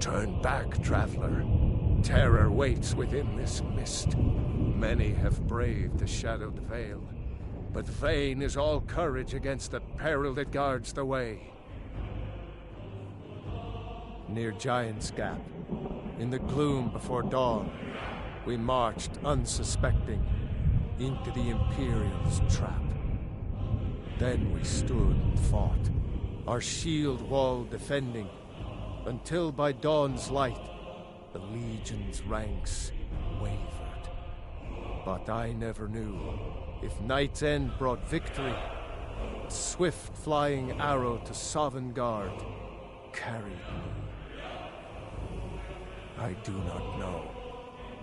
Turn back, traveler. Terror waits within this mist. Many have braved the shadowed veil, but vain is all courage against the peril that guards the way. Near Giant's Gap, in the gloom before dawn, we marched unsuspecting into the Imperial's trap. Then we stood and fought, our shield wall defending, until by dawn's light, the Legion's ranks wavered. But I never knew if night's end brought victory, a swift flying arrow to Sovngarde carried me. I do not know,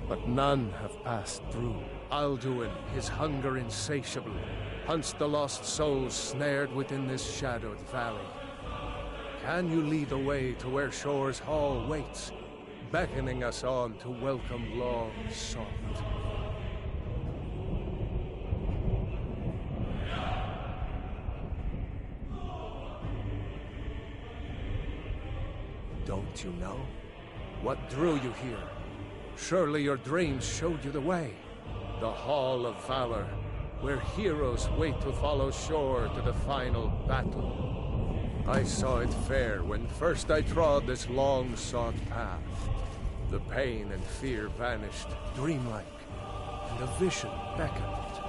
but none have passed through. Alduin, his hunger insatiable, hunts the lost souls snared within this shadowed valley. Can you lead the way to where Shore's Hall waits, beckoning us on to welcome long sought? Don't you know? What drew you here? Surely your dreams showed you the way. The Hall of Valor, where heroes wait to follow Shore to the final battle. I saw it fair when first I trod this long-sought path. The pain and fear vanished, dreamlike, and a vision beckoned.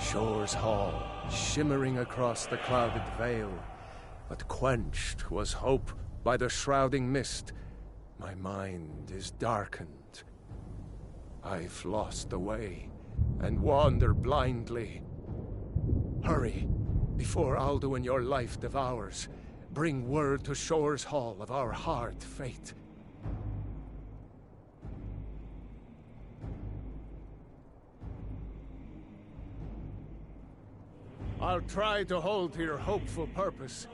Shore's Hall, shimmering across the clouded veil, but quenched was hope by the shrouding mist. My mind is darkened. I've lost the way, and wander blindly. Hurry, before Alduin your life devours. Bring word to Shore's Hall of our hard fate. I'll try to hold to your hopeful purpose.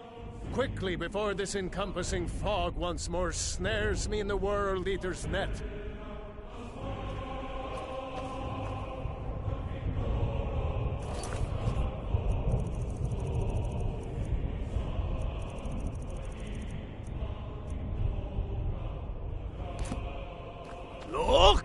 Quickly, before this encompassing fog once more snares me in the World Eater's net. Look!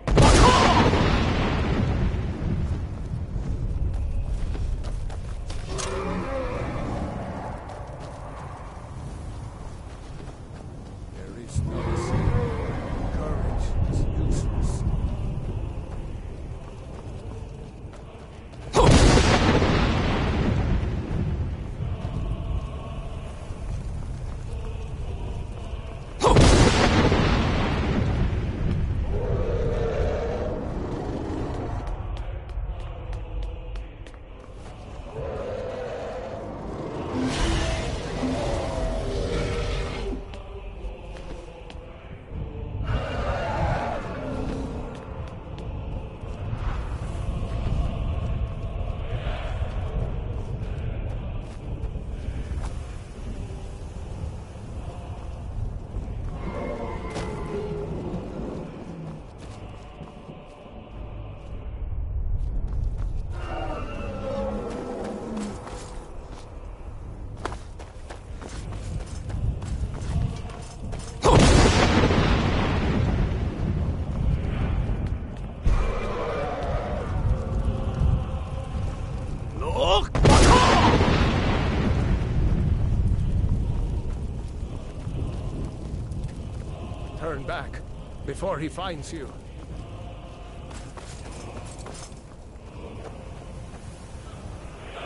Turn back, before he finds you.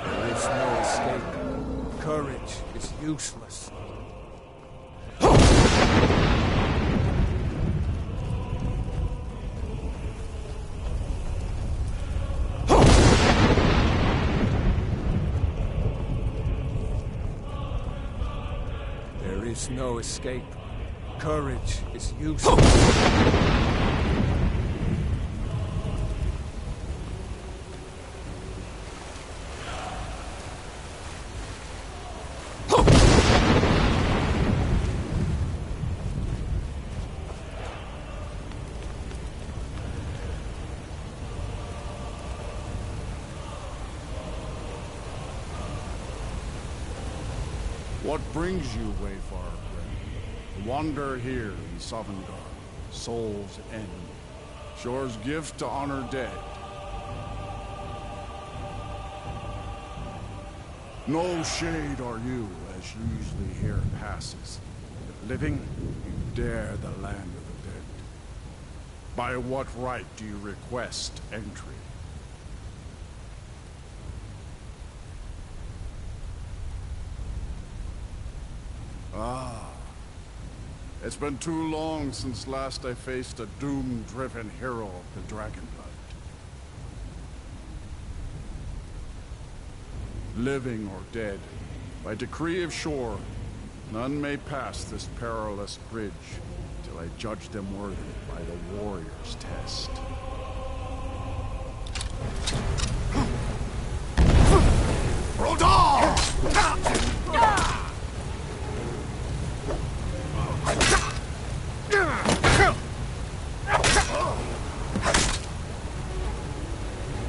There is no escape. Courage is useless. There is no escape. Courage is useless. What brings you, Wayfarer? Wander here in Sovngarde, Soul's End. Shore's gift to honor dead. No shade are you, as usually here passes. If living, you dare the land of the dead. By what right do you request entry? Ah. It's been too long since last I faced a doom-driven hero of the Dragonblood. Living or dead, by decree of Shore, none may pass this perilous bridge till I judge them worthy by the warrior's test.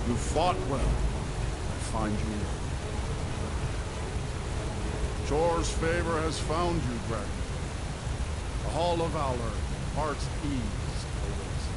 You fought well. I find you well. Shore's favor has found you, Dragon. The Hall of Valor, heart's ease awaits you.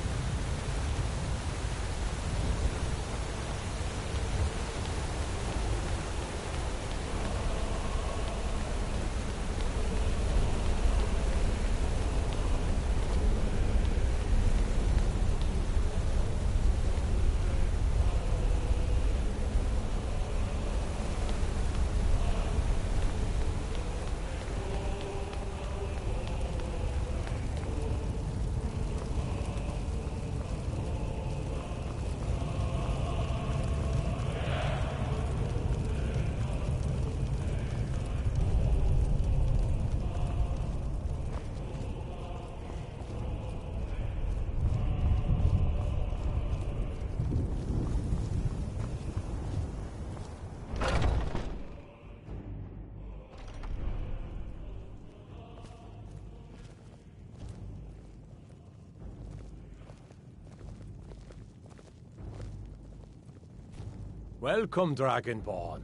Welcome, Dragonborn.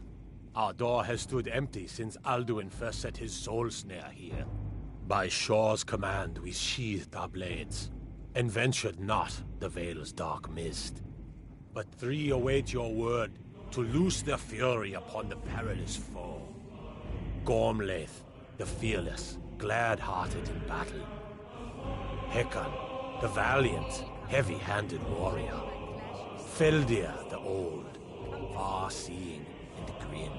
Our door has stood empty since Alduin first set his soul snare here. By Shore's command, we sheathed our blades, and ventured not the Vale's dark mist. But three await your word to loose their fury upon the perilous foe. Gormlaith, the fearless, glad-hearted in battle. Hekon, the valiant, heavy-handed warrior. Feldir, the old, far-seeing and grim.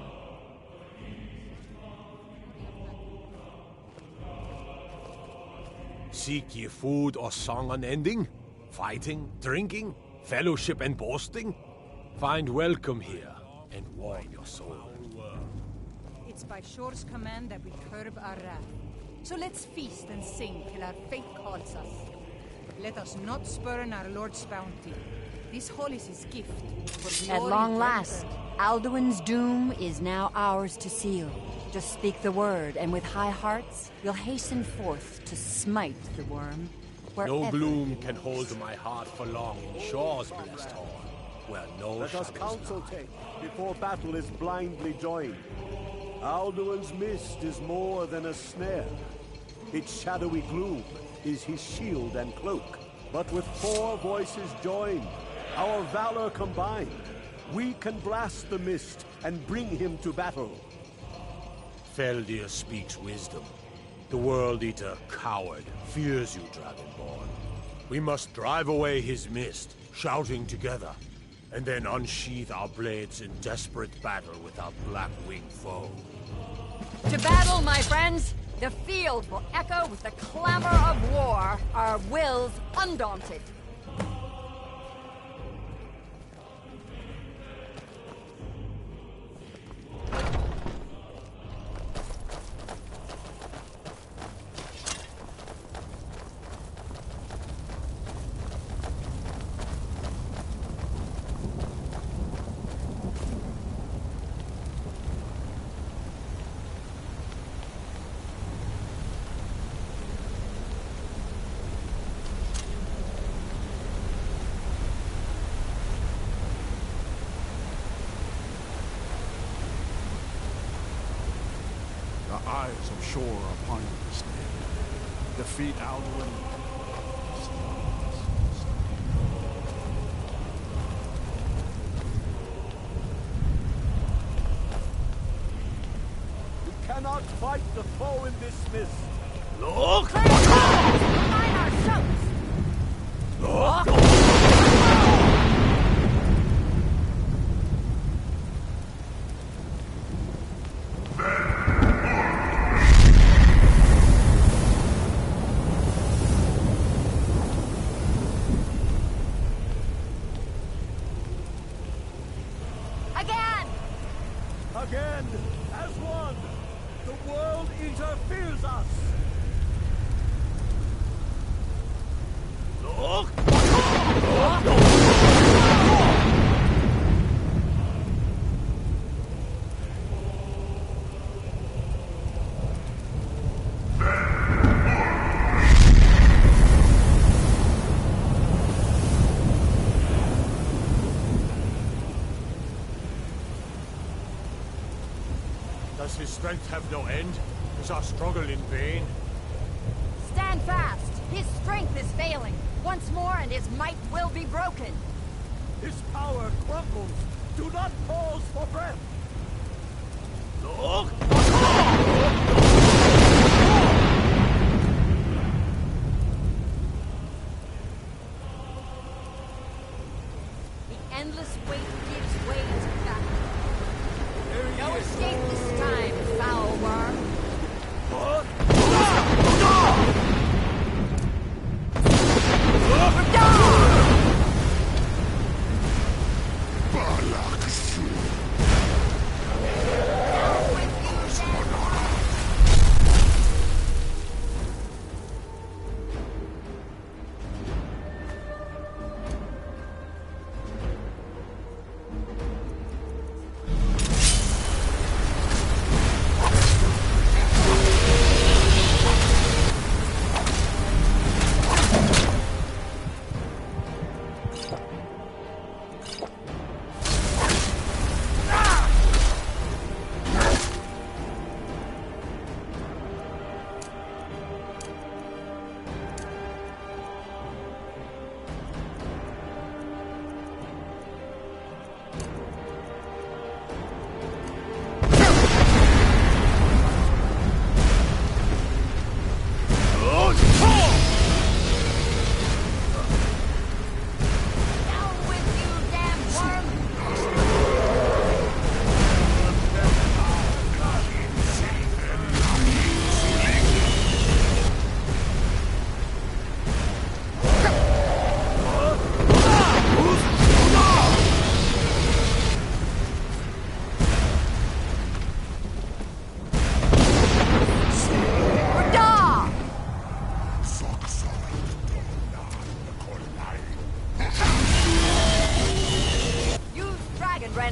Seek ye food or song unending? Fighting, drinking, fellowship and boasting? Find welcome here and warm your soul. It's by Shore's command that we curb our wrath. So let's feast and sing till our fate calls us. Let us not spurn our Lord's bounty. This hall is his gift. For At glory long last, well Alduin's doom is now ours to seal. Just speak the word, and with high hearts, we'll hasten forth to smite the worm. No gloom can hold my heart for long in Shore's blessed hall, where no Let us shadows counsel lie. take before battle is blindly joined. Alduin's mist is more than a snare. Its shadowy gloom is his shield and cloak. But with four voices joined, our valor combined, we can blast the mist and bring him to battle. Feldir speaks wisdom. The World Eater, coward, fears you, Dragonborn. We must drive away his mist, shouting together, and then unsheath our blades in desperate battle with our black-winged foe. To battle, my friends! The field will echo with the clamor of war, our wills undaunted. The eyes of Shore are upon you this day. defeat Alduin. You cannot fight the foe in this mist. Look! Behind our shows! Look! Again, as one, the World Eater fears us. Look! Does his strength have no end? Is our struggle in vain? Stand fast! His strength is failing. Once more and his might will be broken. His power crumbles. Do not pause for breath. Look! The endless weight gives way to battle. No escape this time, foul worm.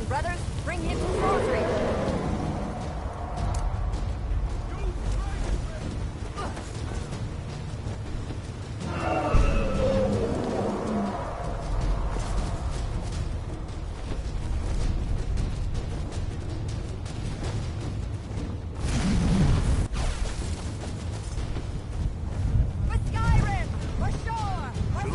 Brothers, bring him to sorcery. For Skyrim! For shore! For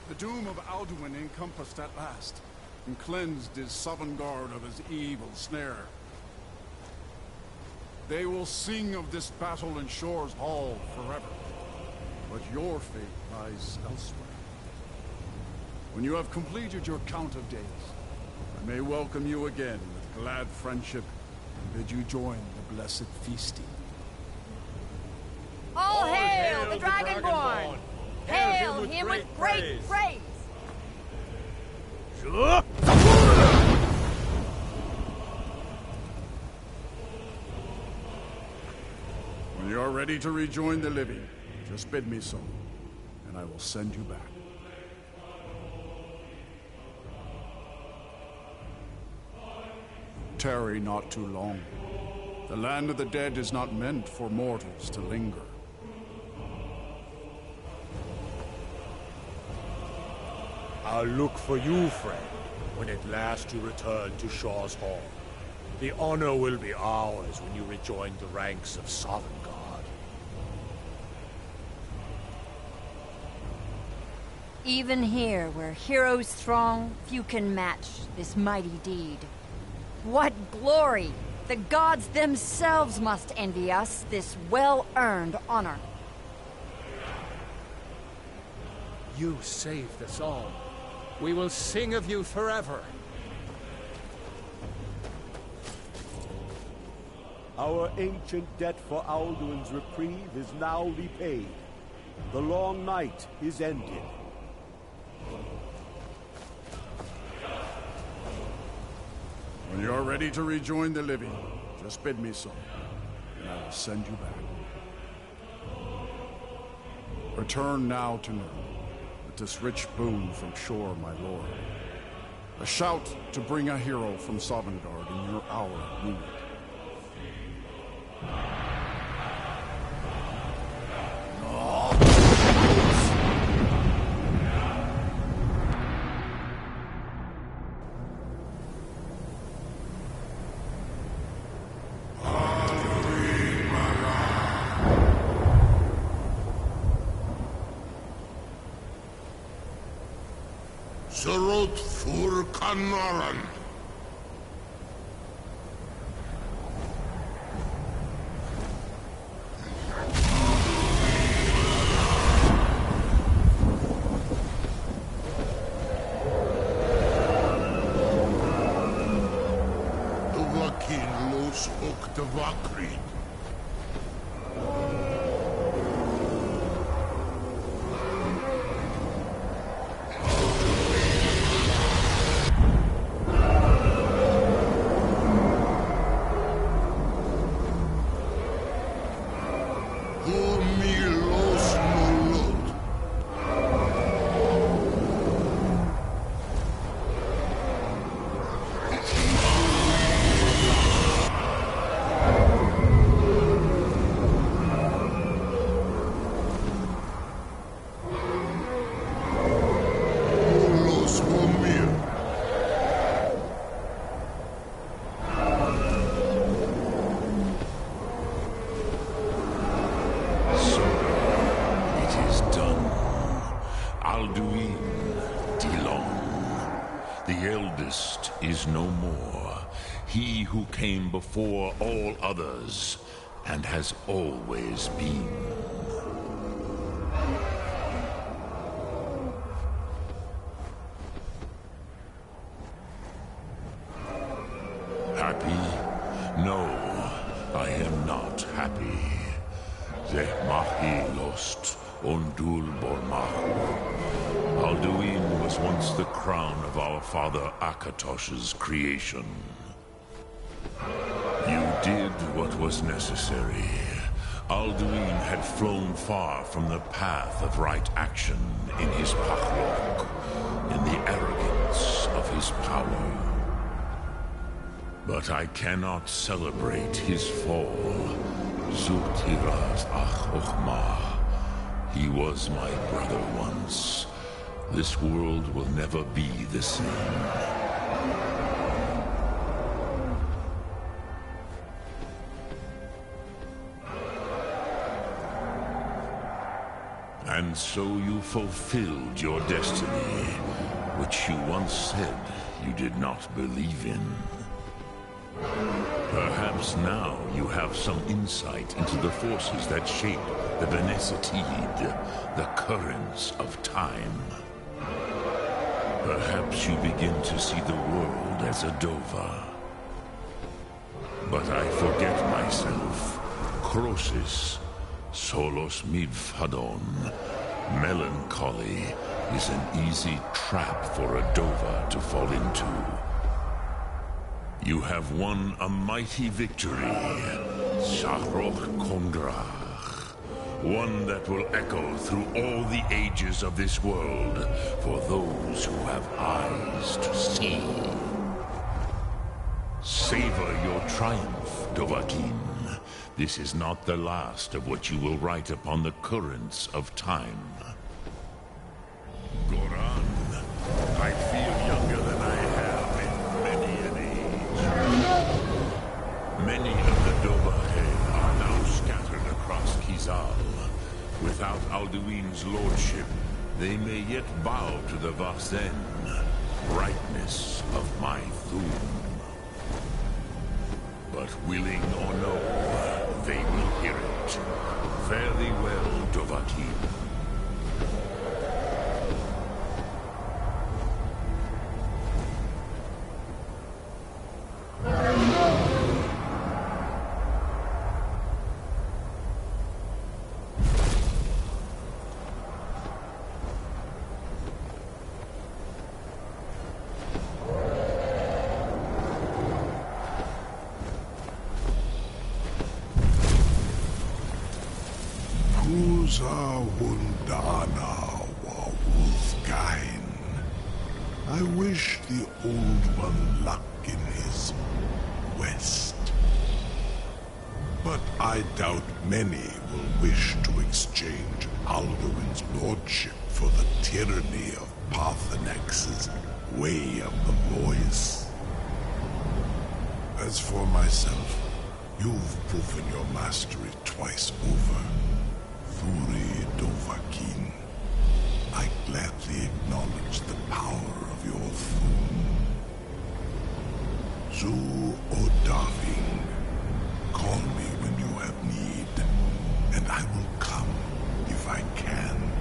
The doom of Alduin encompassed at last, and cleansed his Sovngarde of his evil snare. They will sing of this battle in Shore's Hall forever. But your fate lies elsewhere. When you have completed your count of days, I may welcome you again with glad friendship and bid you join the blessed feasting. All hail the Dragonborn! Hail him with great praise! When you are ready to rejoin the living, just bid me so, and I will send you back. Tarry not too long. The land of the dead is not meant for mortals to linger. I'll look for you, friend, when at last you return to Shaw's Hall. The honor will be ours when you rejoin the ranks of Sovngarde. Even here, where heroes throng, few can match this mighty deed. What glory! The gods themselves must envy us this well-earned honor. You saved us all. We will sing of you forever. Our ancient debt for Alduin's reprieve is now repaid. The long night is ended. When you are ready to rejoin the living, just bid me so, and I will send you back. Return now to Nurn, with this rich boon from Shore, my lord. A shout to bring a hero from Sovngarde in your hour of need. Serot fur Kanaran. Duvakin los Octavakrid. Is no more. He who came before all others, and has always been. Happy? No, I am not happy. Zeh mahi lost ondul bormahu. Alduin was once the crown of our father Akatosh's creation. You did what was necessary. Alduin had flown far from the path of right action in his pachlok, in the arrogance of his power. But I cannot celebrate his fall. Zutiraz ach ochma. He was my brother once. This world will never be the same. And so you fulfilled your destiny, which you once said you did not believe in. Perhaps Perhaps now you have some insight into the forces that shape the Benesitid, the currents of time. Perhaps you begin to see the world as a Dova. But I forget myself. Crosis, solos midfadon. Melancholy is an easy trap for a Dova to fall into. You have won a mighty victory, Shahroch Kondrach. One that will echo through all the ages of this world for those who have eyes to see. Savor your triumph, Dovahkiin. This is not the last of what you will write upon the currents of time. Goran, I feel younger than I have in many an age. Many of the Dovahkiin are now scattered across Kizal. Without Alduin's lordship, they may yet bow to the Vasen, brightness of my Thum. But willing or no, they will hear it. Fare thee well, Dovahkiin. I wish the Old One luck in his quest. But I doubt many will wish to exchange Alduin's lordship for the tyranny of Parthenex's way of the voice. As for myself, you've proven your mastery twice over. Thuri Dovahkiin, I gladly acknowledge the power of your Thum. Zu Odaving, call me when you have need, and I will come if I can.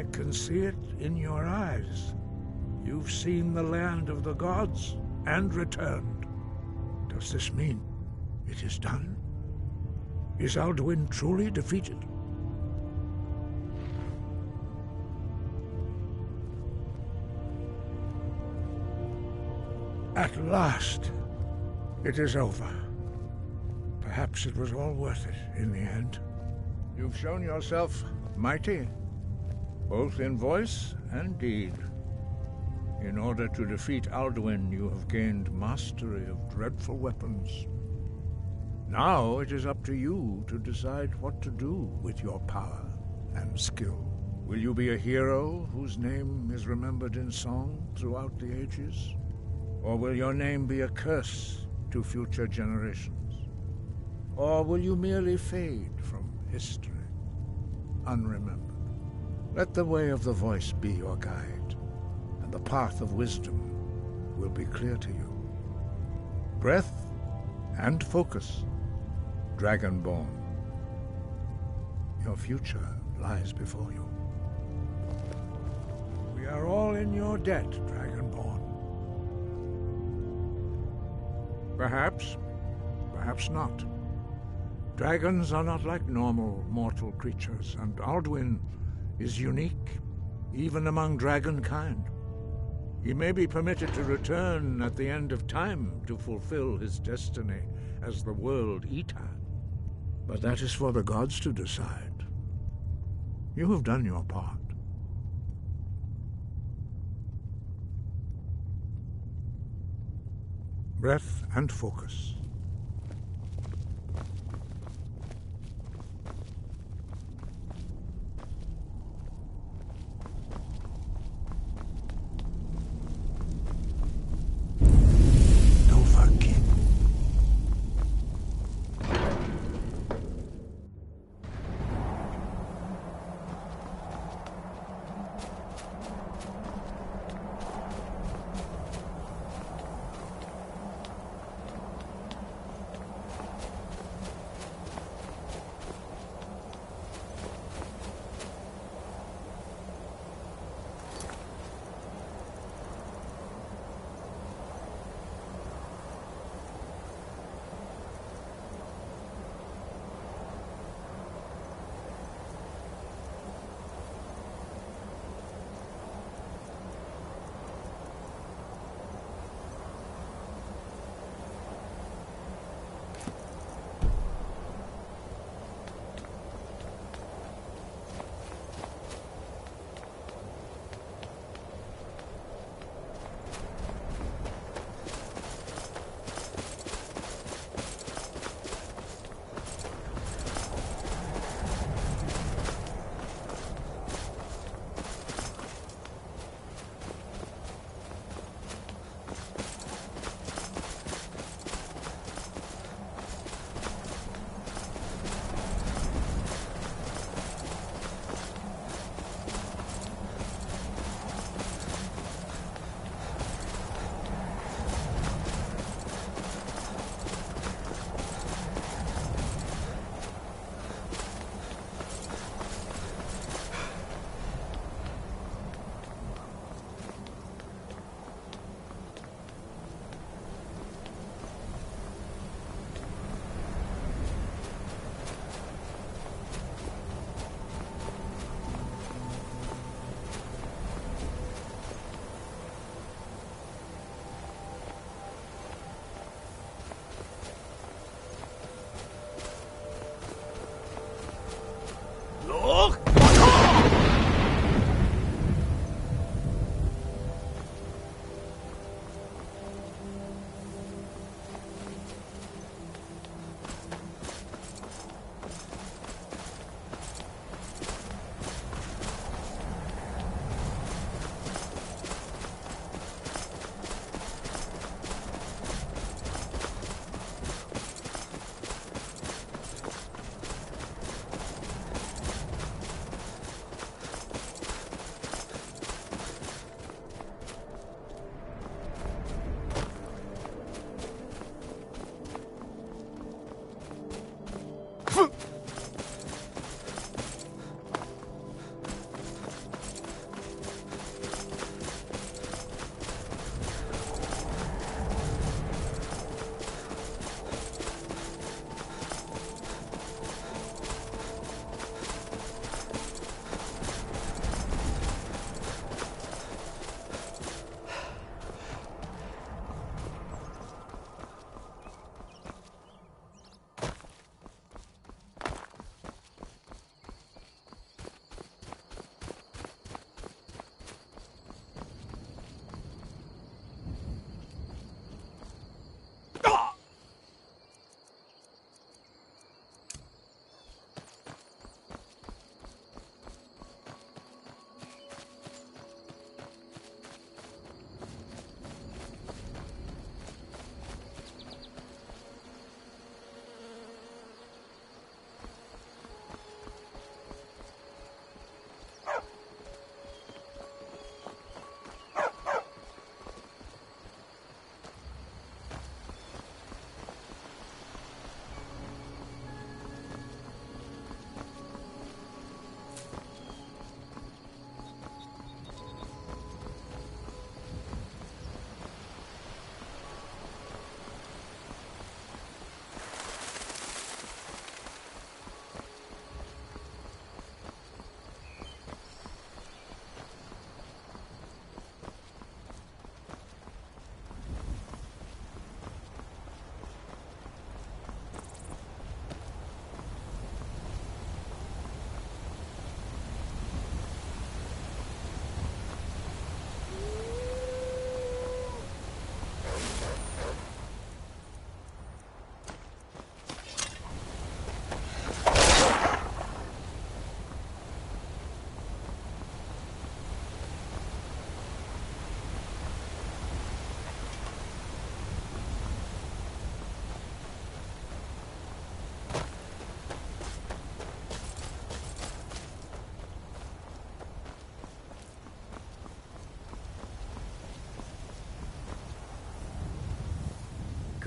I can see it in your eyes. You've seen the land of the gods and returned. Does this mean it is done? Is Alduin truly defeated? At last, it is over. Perhaps it was all worth it in the end. You've shown yourself mighty, both in voice and deed. In order to defeat Alduin, you have gained mastery of dreadful weapons. Now it is up to you to decide what to do with your power and skill. Will you be a hero whose name is remembered in song throughout the ages? Or will your name be a curse to future generations? Or will you merely fade from history, unremembered? Let the way of the voice be your guide, and the path of wisdom will be clear to you. Breath and focus, Dragonborn. Your future lies before you. We are all in your debt, Dragonborn. Perhaps, perhaps not. Dragons are not like normal mortal creatures, and Alduin is unique, even among dragonkind. He may be permitted to return at the end of time to fulfill his destiny as the World Eater. But that is for the gods to decide. You have done your part. Breath and focus.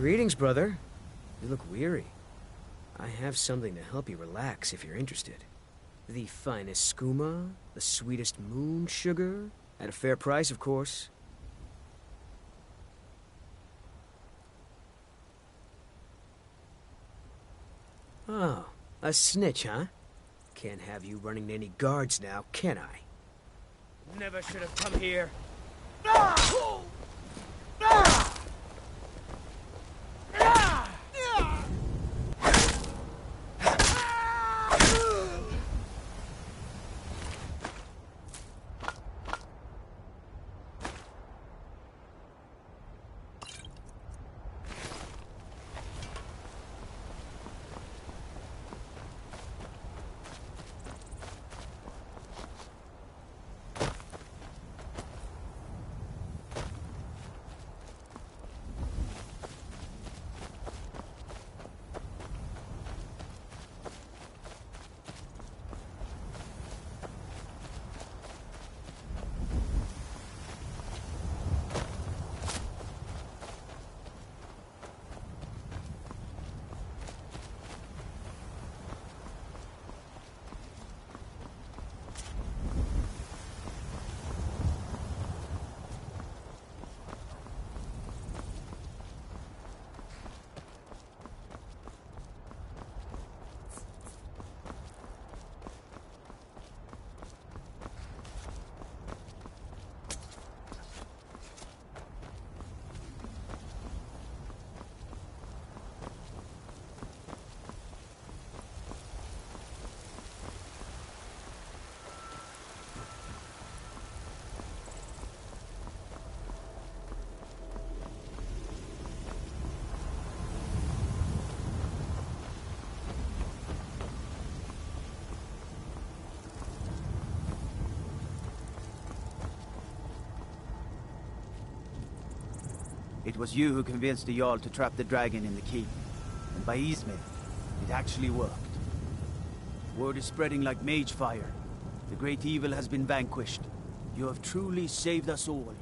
Greetings, brother. You look weary. I have something to help you relax if you're interested. The finest skooma, the sweetest moon sugar, at a fair price, of course. Oh, a snitch, huh? Can't have you running any guards now, can I? Never should have come here. It was you who convinced the Jarl to trap the dragon in the keep. And by Ismail, it actually worked. Word is spreading like mage fire. The great evil has been vanquished. You have truly saved us all.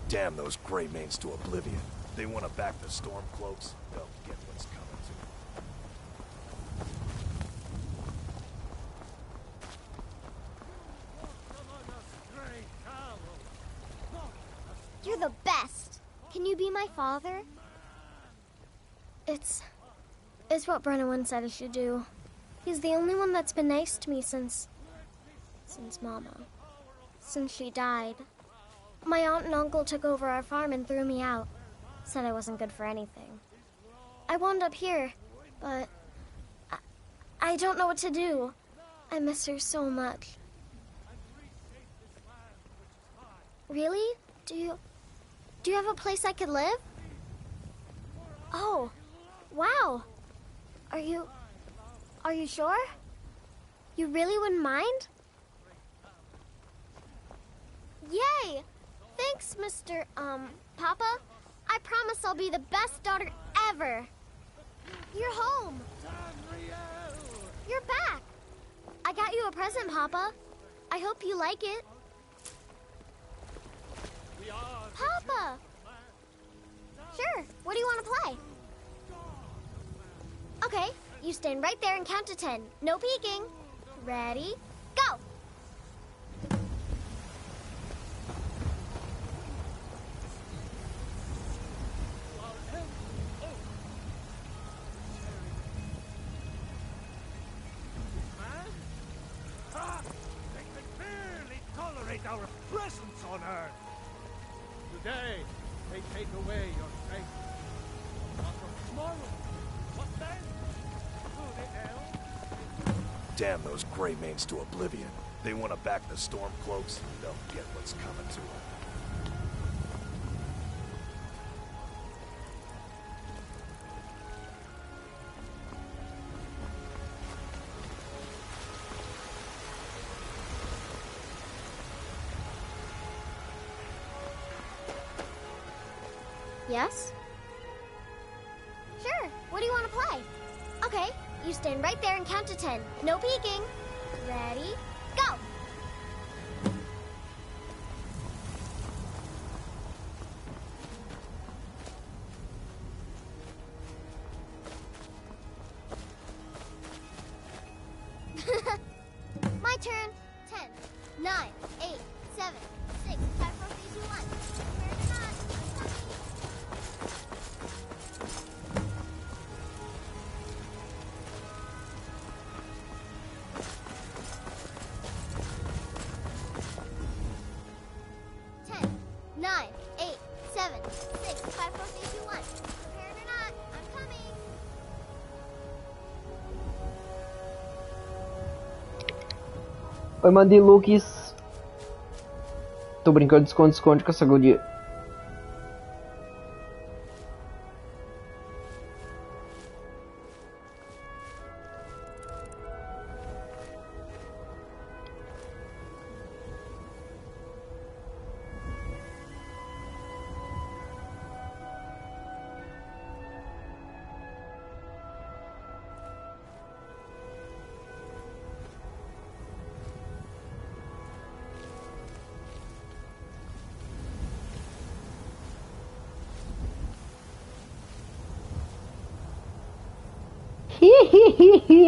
Damn those Grey Manes to oblivion. They want to back the Stormcloaks. They'll get what's coming to them. You're the best. Can you be my father? It's what Brennan said I should do. He's the only one that's been nice to me since Mama. Since she died. My aunt and uncle took over our farm and threw me out. Said I wasn't good for anything. I wound up here, but I don't know what to do. I miss her so much. Really? Do you have a place I could live? Oh, wow. Are you sure? You really wouldn't mind? Yay! Thanks, Mr. Papa. I promise I'll be the best daughter ever. You're home. You're back. I got you a present, Papa. I hope you like it. Papa! Sure, what do you want to play? Okay, you stand right there and count to 10. No peeking. Ready? Go! Our presence on Earth. Today, they take away your faith. Not from tomorrow. What then? Who the hell? Damn those Grey Manes to oblivion. They want to back the Stormcloaks. They'll get what's coming to them. Yes? Sure. What do you want to play? Okay, you stand right there and count to 10. No peeking. Ready? Go! My turn. 10, 9, 8, 7, 6, 5, 4, 3, 2, 1. Prepare or not, I'm coming. 10, 9, 8, 7, 6, 5, 4, 3, 2, 1. Prepared or not, I'm coming. Oi, Mandilukes. Tô brincando de esconde-esconde com essa guria.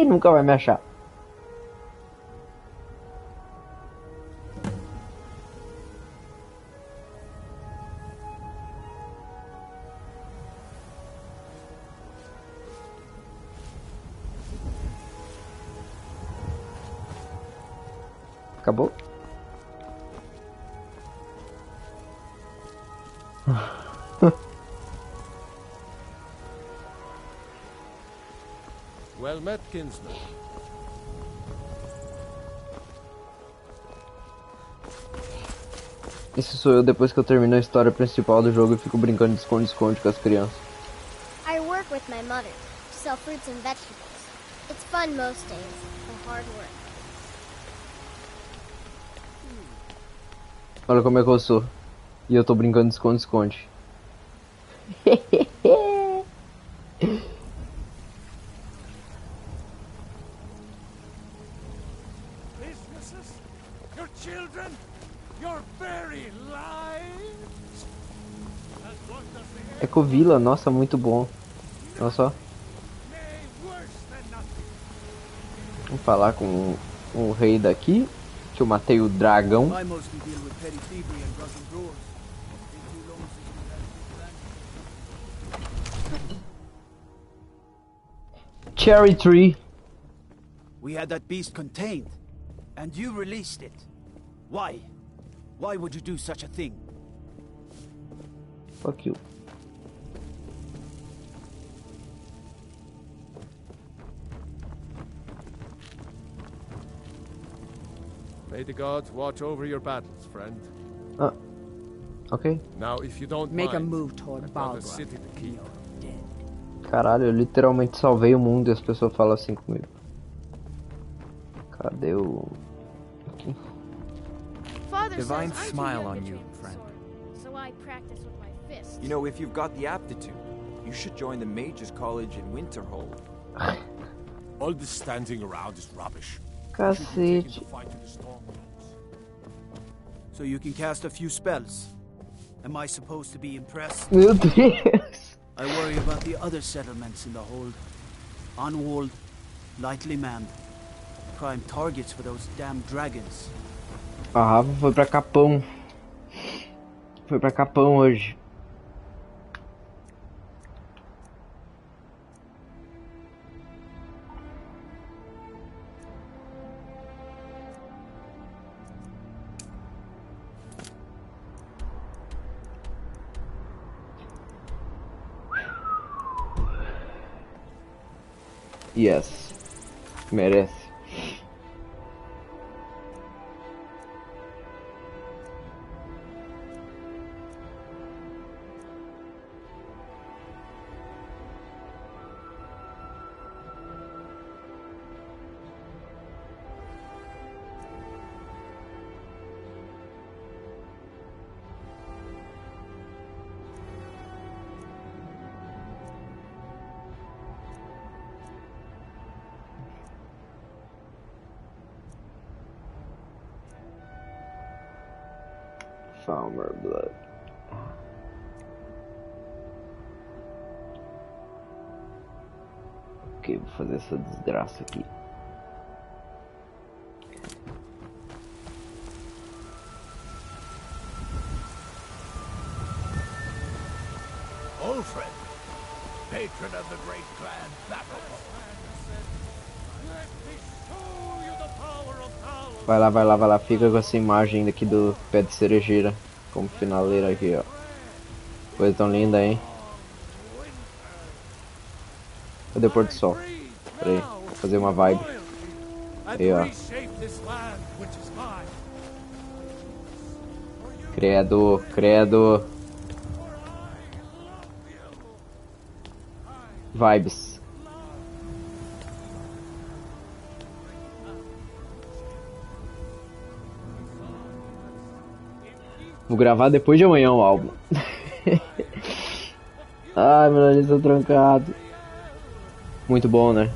Nunca vai me achar. Acabou? Well met, kinsman. Esse sou eu depois que eu termino a história principal do jogo e fico brincando de esconde-esconde com as crianças. I work with my mother to sell fruits and vegetables. It's fun most days, but hard work. Olha como é que eu sou. E eu tô brincando de esconde-esconde. Businesses, your children, your very lives. And what does the Ecovila, nossa, muito bom. Olha só. Vamos falar com o rei daqui. Que eu matei o dragão. I mostly deal with petty thievery and drunken drawers. Been too long since we had Cherry tree. We had that beast contained, and you released it. Why? Why would you do such a thing? Fuck you. May the gods watch over your battles, friend. Ok. Now, if you don't Make a mind, move toward I've got a Balgra. city to keep. Caralho, eu literalmente salvei o mundo e as pessoas falam assim comigo. Cadê o... Aqui. Father Divine says I'm too smile young on to you, train with friend. sword, so I practice with my fists. You know, if you've got the aptitude, you should join the Mages College in Winterhold. All this standing around is rubbish. Cacete. So you can cast a few spells. Am I supposed to be impressed? Meu Deus. I worry about the other settlements in the hold. Unwalled, lightly manned. Prime targets for those damn dragons. A Rafa foi pra Capão. Foi pra Capão hoje. Yes. Merece. Farmer Blood. Ok, vou fazer essa desgraça aqui. Ulfred, patron of the great clan Battle. Vai lá, vai lá, vai lá. Fica com essa imagem daqui do pé de cerejeira como finaleira aqui, ó. Coisa tão linda, hein? Cadê o pôr do sol? Pera aí, vou fazer uma vibe. Aí, ó. Credo, credo. Vibes. Vou gravar depois de amanhã o álbum. Ai, meu nariz tá trancado. Muito bom, né?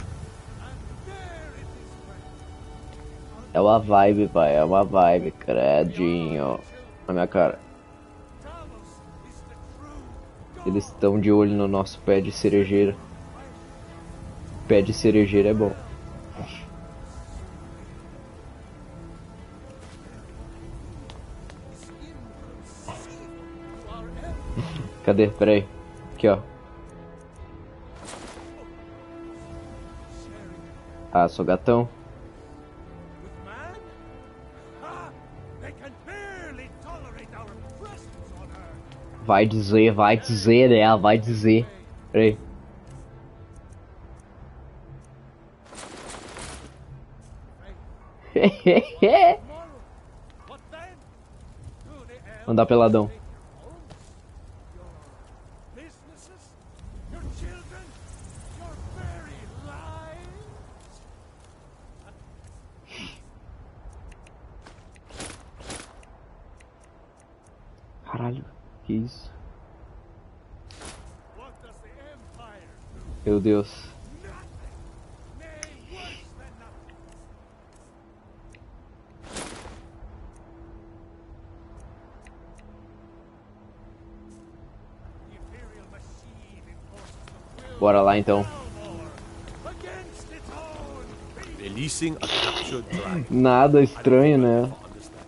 É uma vibe, pai. É uma vibe, credinho. Na minha cara. Eles estão de olho no nosso pé de cerejeira. Pé de cerejeira é bom. Cadê? Pera aí. Aqui, ó. Ah, sou gatão. Vai dizer, né? Vai dizer. Pera aí. Andar peladão. Caralho, que isso? Meu Deus. Bora lá então. Nada estranho, né?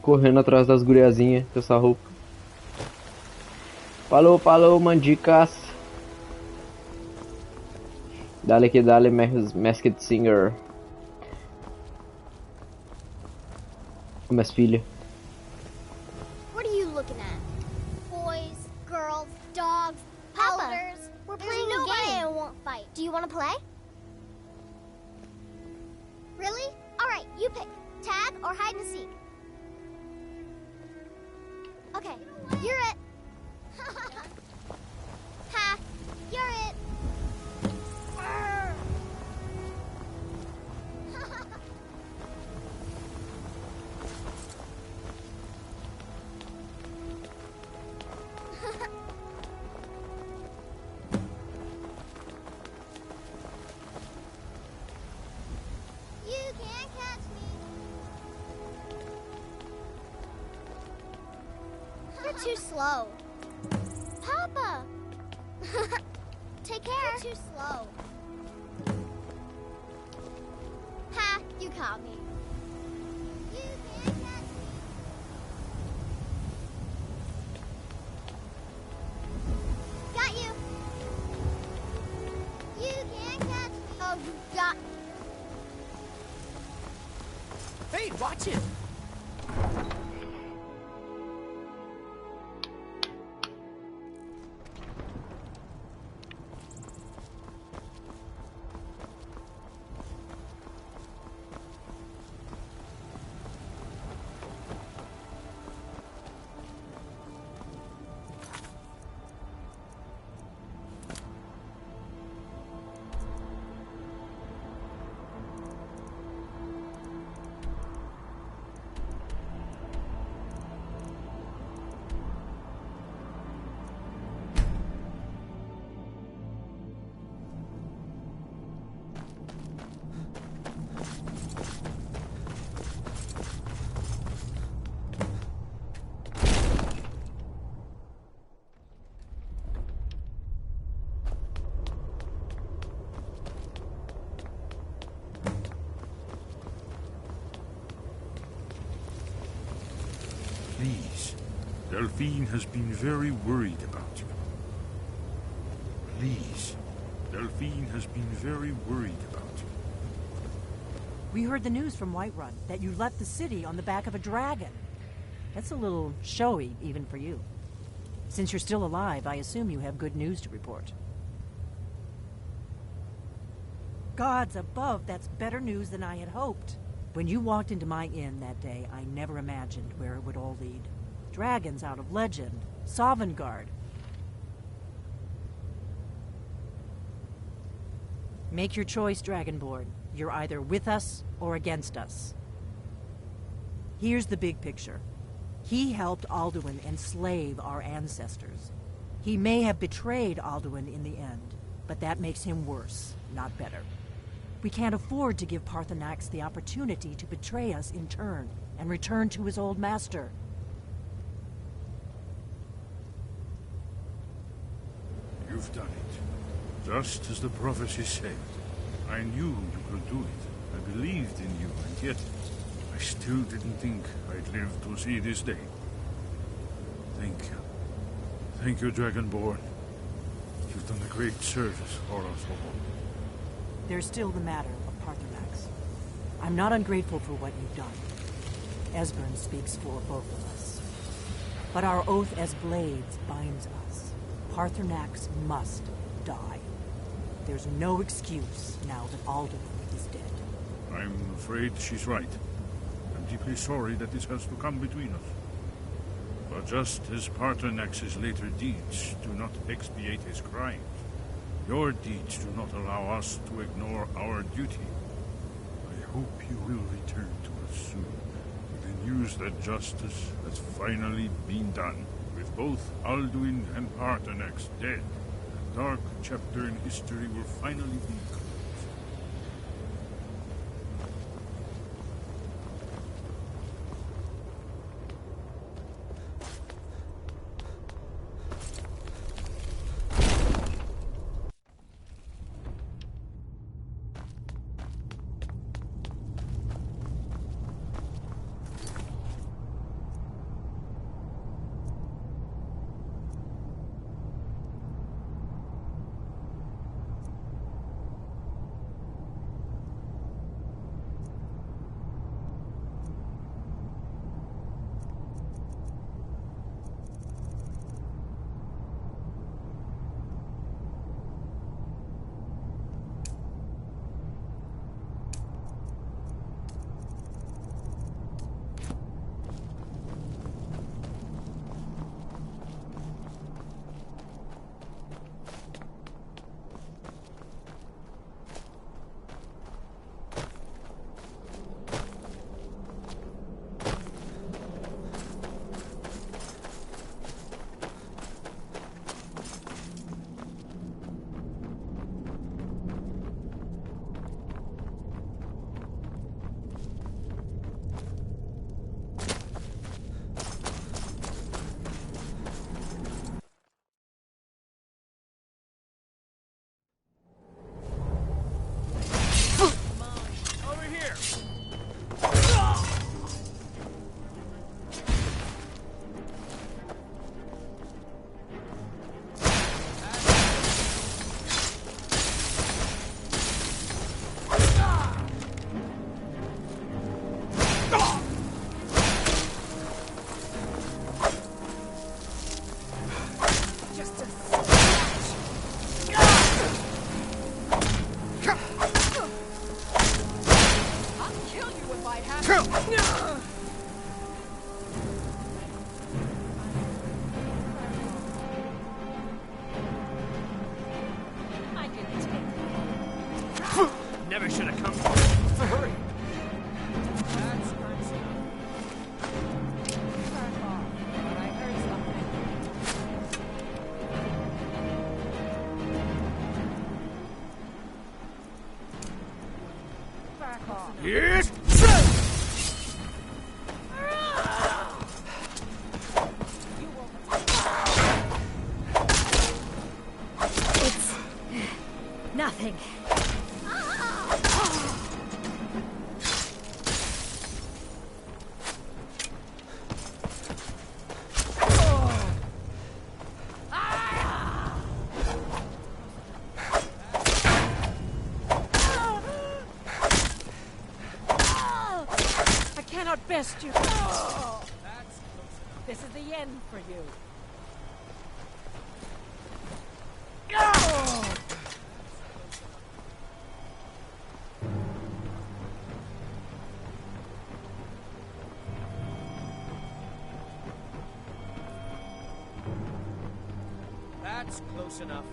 Correndo atrás das guriazinhas com essa roupa. Falou, falou, mandicas. Dale que dale, Masked Singer. Minhas filhas. What are you looking at? Boys, girls, dogs, elders. We're playing a game. I won't fight. Do you want to play? Really? All right, you pick. Tag or hide and seek. Okay, you're it. Ha! You're it. You can't catch me. You're too slow. Papa! Take care. You're too slow. Ha! You caught me. You can't catch me. Got you. You can't catch me. Oh, you got me. Hey, watch it! Delphine has been very worried about you. Please. Delphine has been very worried about you. We heard the news from Whiterun that you left the city on the back of a dragon. That's a little showy, even for you. Since you're still alive, I assume you have good news to report. Gods above, that's better news than I had hoped. When you walked into my inn that day, I never imagined where it would all lead. Dragons out of legend. Sovngarde. Make your choice, Dragonborn. You're either with us or against us. Here's the big picture. He helped Alduin enslave our ancestors. He may have betrayed Alduin in the end, but that makes him worse, not better. We can't afford to give Paarthurnax the opportunity to betray us in turn and return to his old master. You've done it. Just as the prophecy said. I knew you could do it. I believed in you, and yet I still didn't think I'd live to see this day. Thank you. Thank you, Dragonborn. You've done a great service for us all. There's still the matter of Paarthurnax. I'm not ungrateful for what you've done. Esbern speaks for both of us. But our oath as blades binds us. Paarthurnax must die. There's no excuse now that Alduin is dead. I'm afraid she's right. I'm deeply sorry that this has to come between us. But just as Paarthurnax's later deeds do not expiate his crimes, your deeds do not allow us to ignore our duty. I hope you will return to us soon, with the news that justice has finally been done. With both Alduin and Paarthurnax dead, a dark chapter in history will finally be closed. Never should have come. So hurry. That's Irnskar. Back off, but I heard something. Back off. Yes. It's nothing. cannot best you. Oh, this is the end for you. Oh. That's close enough.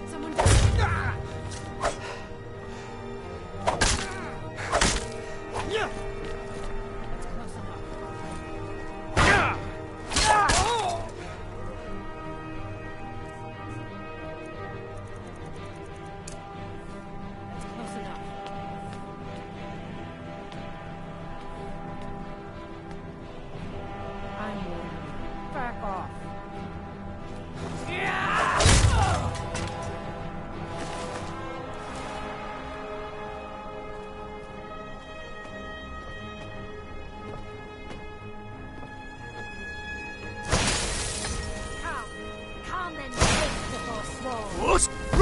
Someone... Yeah. That's close enough. That's close enough. I'm warning you. Back off. Come and take the forsworn.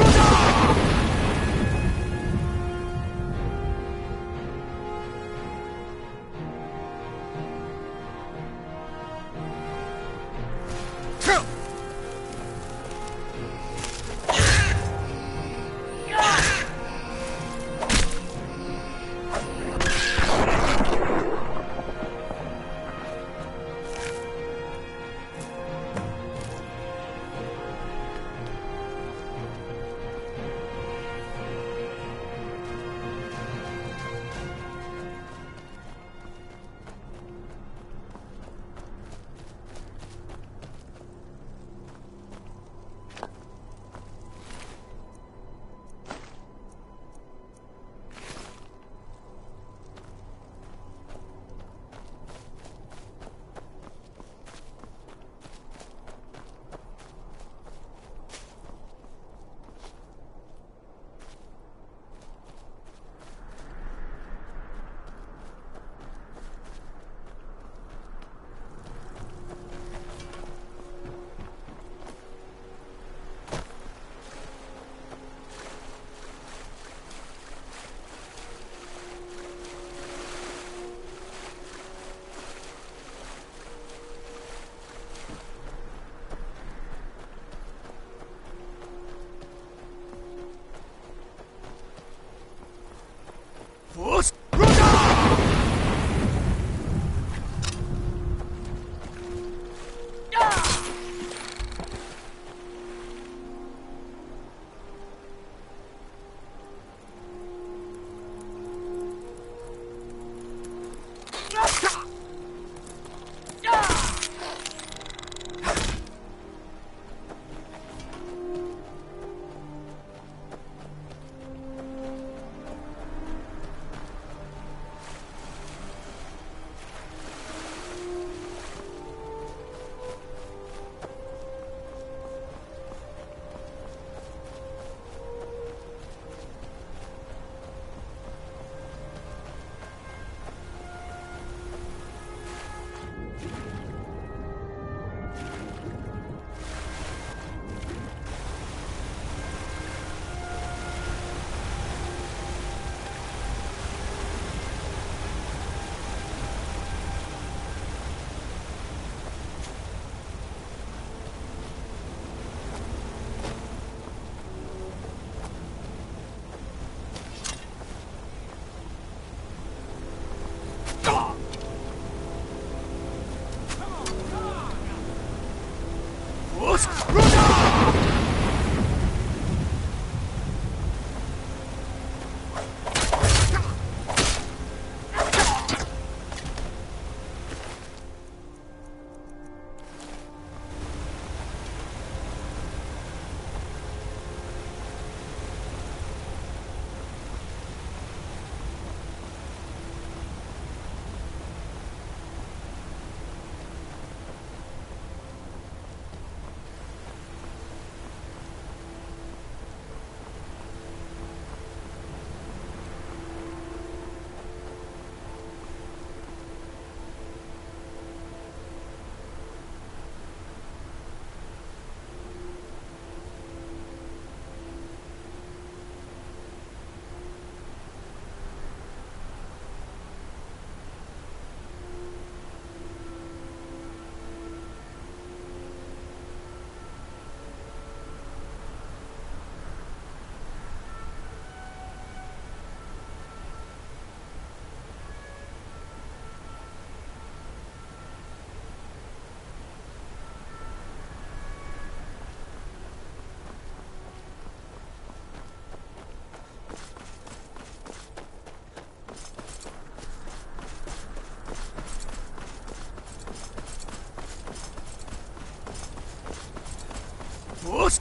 Is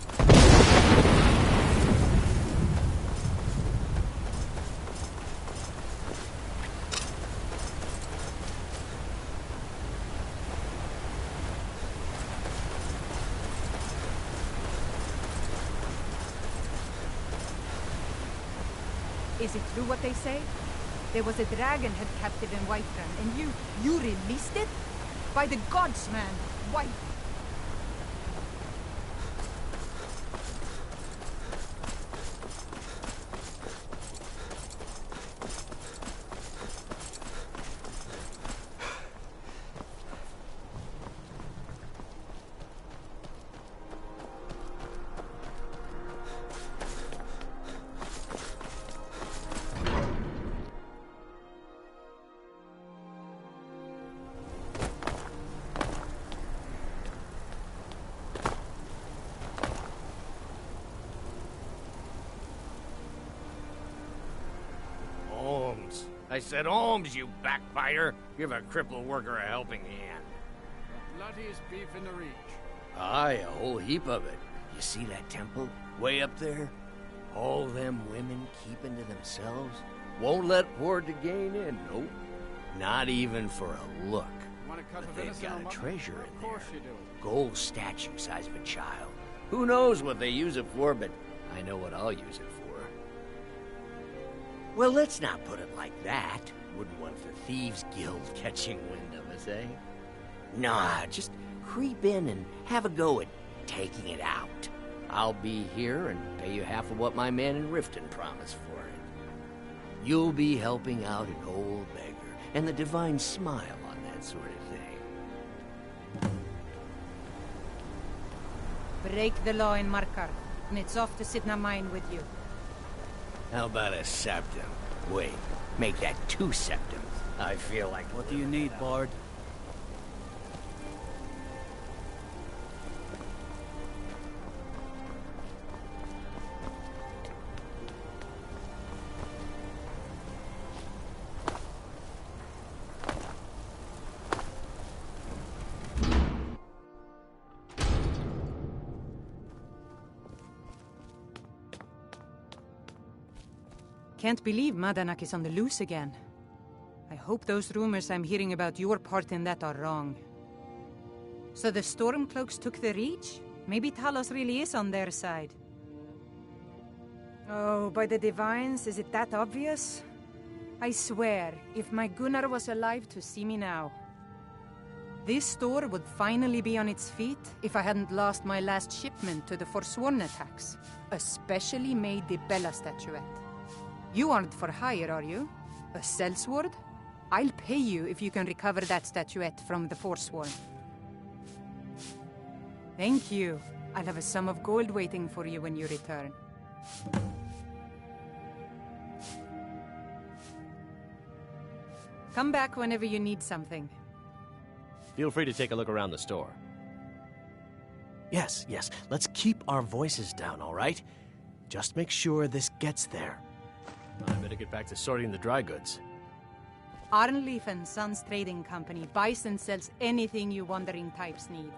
it true what they say? There was a dragon held captive in Whiterun, and you released it? By the gods, man! Why? I said Holmes, you backbiter! Give a crippled worker a helping hand. The bloodiest beef in the reach. Aye, a whole heap of it. You see that temple? Way up there? All them women keeping to themselves? Won't let poor Degain in, nope. Not even for a look. But they've got a treasure in there. Gold statue size of a child. Who knows what they use it for, but I know what I'll use it for. Well, let's not put it like that. Wouldn't want the Thieves Guild catching wind of us, eh? Nah, just creep in and have a go at taking it out. I'll be here and pay you half of what my man in Riften promised for it. You'll be helping out an old beggar, and the divine smile on that sort of thing. Break the law in Markarth, and it's off to Imedhnain with you. How about a septum? Wait, make that 2 septums. I feel like... What do you need, Bard? Can't believe Imedhnain is on the loose again. I hope those rumors I'm hearing about your part in that are wrong. So the Stormcloaks took the Reach? Maybe Talos really is on their side. Oh, by the Divines, is it that obvious? I swear, if my Gunnar was alive to see me now. This store would finally be on its feet if I hadn't lost my last shipment to the Forsworn attacks. A specially made Dibella statuette. You aren't for hire, are you? A sellsword? I'll pay you if you can recover that statuette from the Forsworn. Thank you. I'll have a sum of gold waiting for you when you return. Come back whenever you need something. Feel free to take a look around the store. Yes, let's keep our voices down, all right? Just make sure this gets there. I better get back to sorting the dry goods. Arnleif & Sons Trading Company buys and sells anything you wandering types need.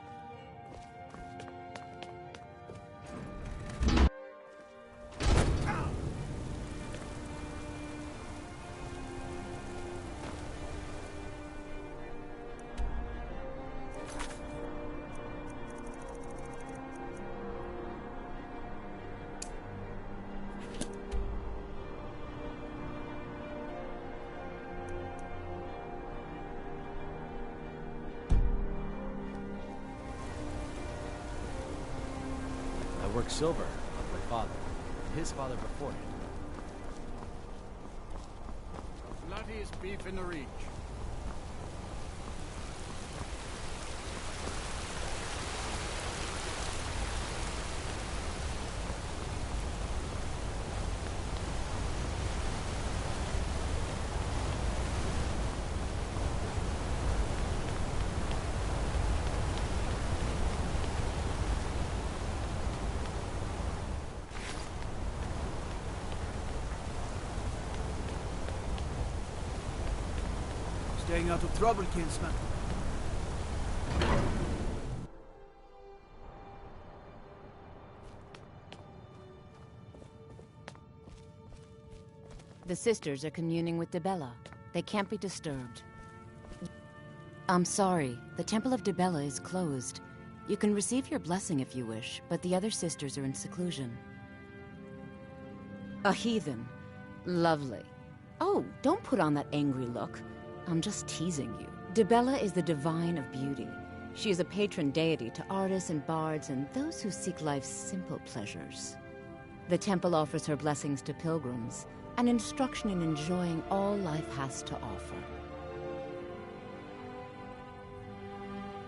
Work silver with my father, and his father before him. The bloodiest beef in the Reach. Staying out of trouble, kinsman. The sisters are communing with Dibella. They can't be disturbed. I'm sorry, the Temple of Dibella is closed. You can receive your blessing if you wish, but the other sisters are in seclusion. A heathen. Lovely. Oh, don't put on that angry look. I'm just teasing you. Dibella is the divine of beauty. She is a patron deity to artists and bards and those who seek life's simple pleasures. The temple offers her blessings to pilgrims, and instruction in enjoying all life has to offer.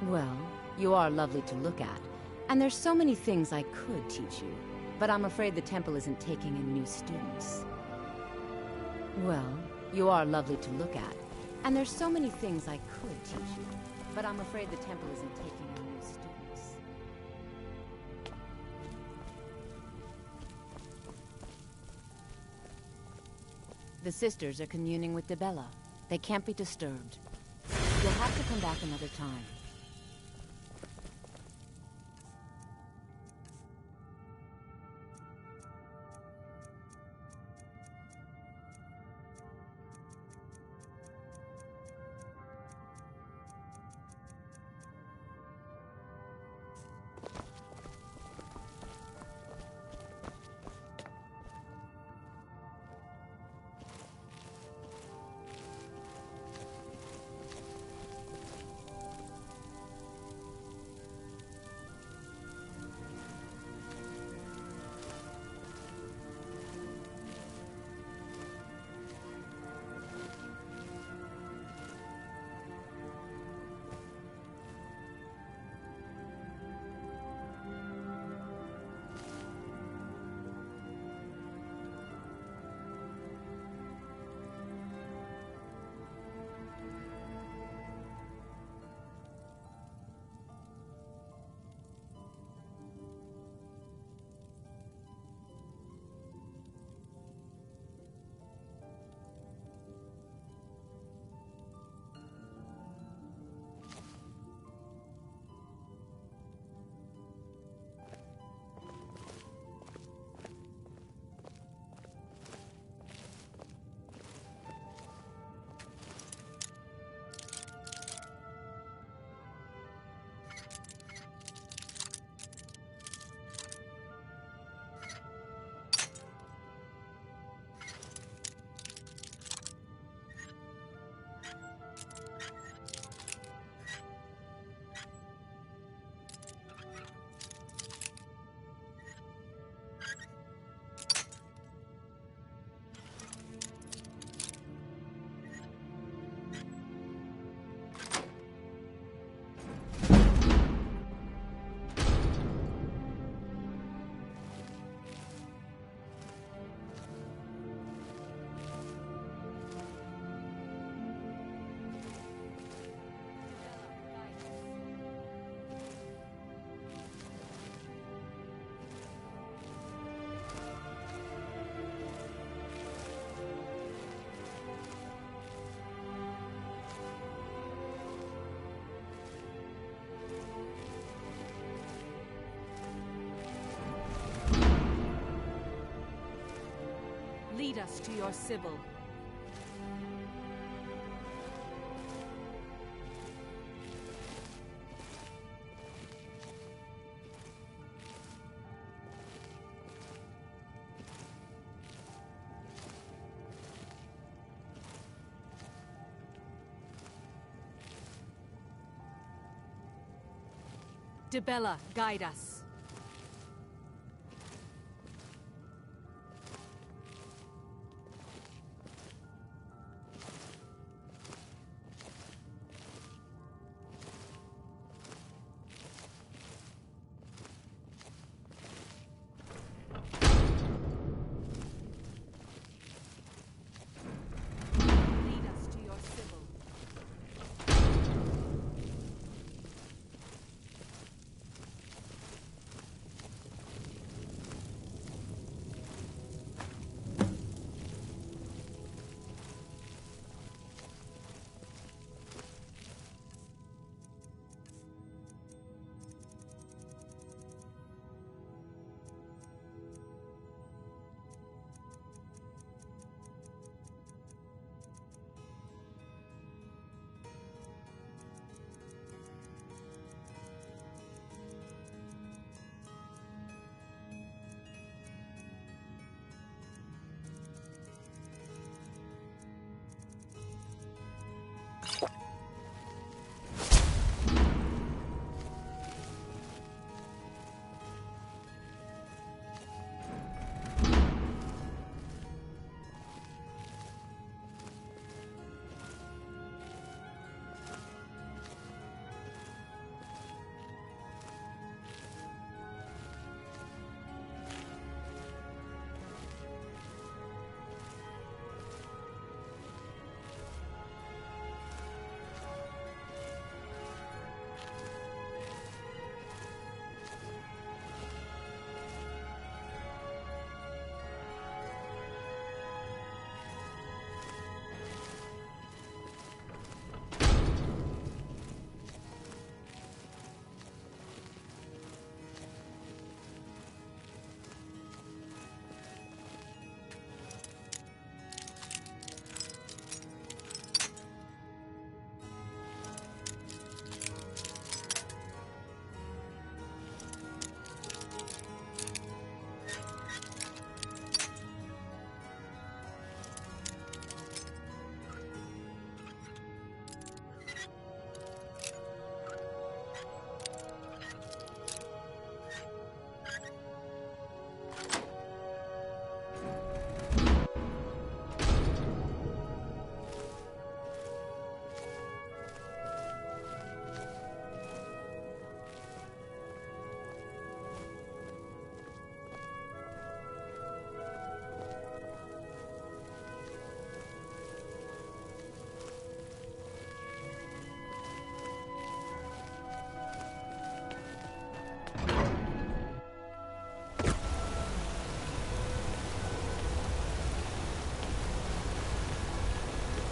Well, you are lovely to look at, and there's so many things I could teach you, but I'm afraid the temple isn't taking in new students. Well, you are lovely to look at, and there's so many things I could teach you, but I'm afraid the temple isn't taking in new students. The sisters are communing with Dibella. They can't be disturbed. You'll have to come back another time. Lead us to your Sibyl. Dibella, guide us.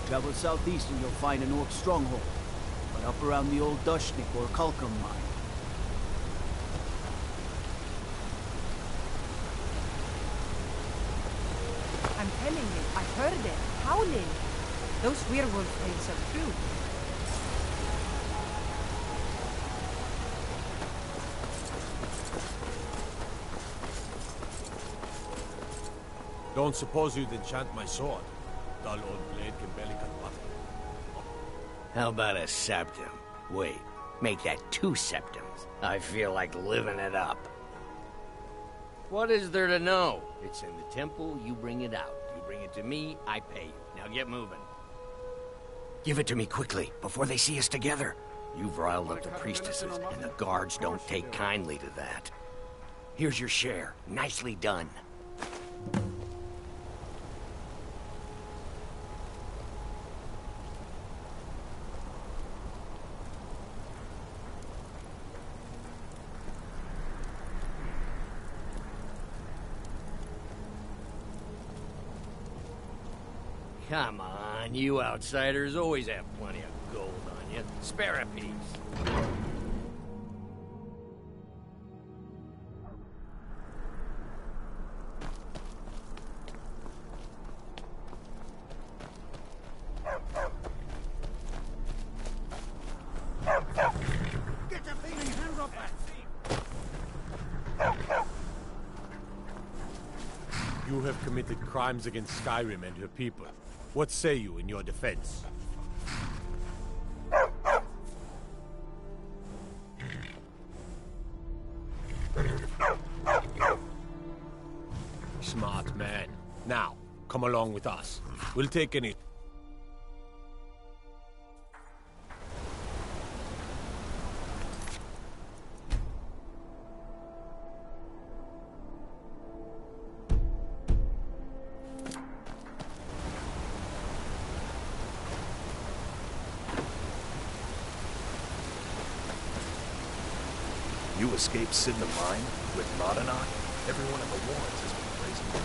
Travel southeast and you'll find an orc stronghold. But up around the old Dushnik or Kalkum mine. I'm telling you, I heard it, howling. Those werewolf tales are true. Don't suppose you'd enchant my sword? Dull old blade can barely cut butter. How about a septum? Wait, make that 2 septums. I feel like living it up. What is there to know? It's in the temple, you bring it out. You bring it to me, I pay you. Now get moving. Give it to me quickly, before they see us together. You've riled up the priestesses, and the guards don't take kindly to that. Here's your share. Nicely done. Come on, you outsiders always have plenty of gold on you. Spare a piece. Get the thieving hands off that! You have committed crimes against Skyrim and her people. What say you in your defense? Smart man. Now, come along with us. We'll take any... You escaped Sidna Mine with Imedhnain? Everyone in the warrens has been praising you.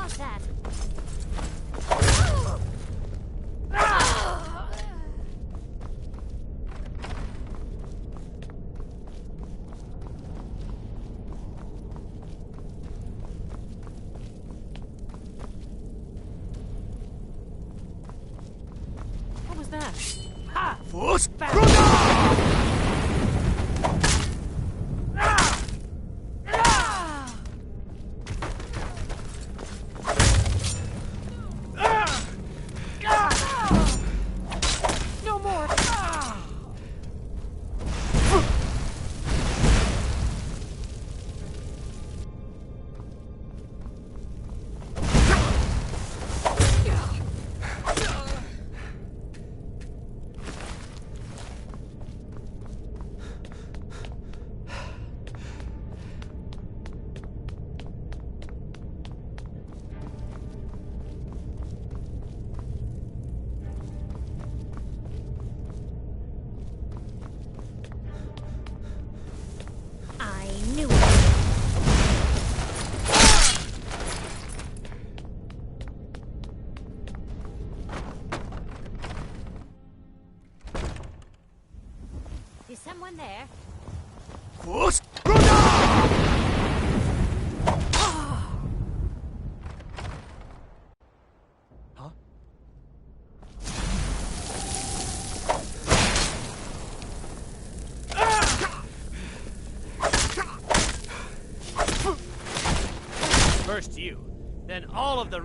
was that? What was that? Ha! Force! No more! I knew it. Is someone there? Force! First you, then all of the...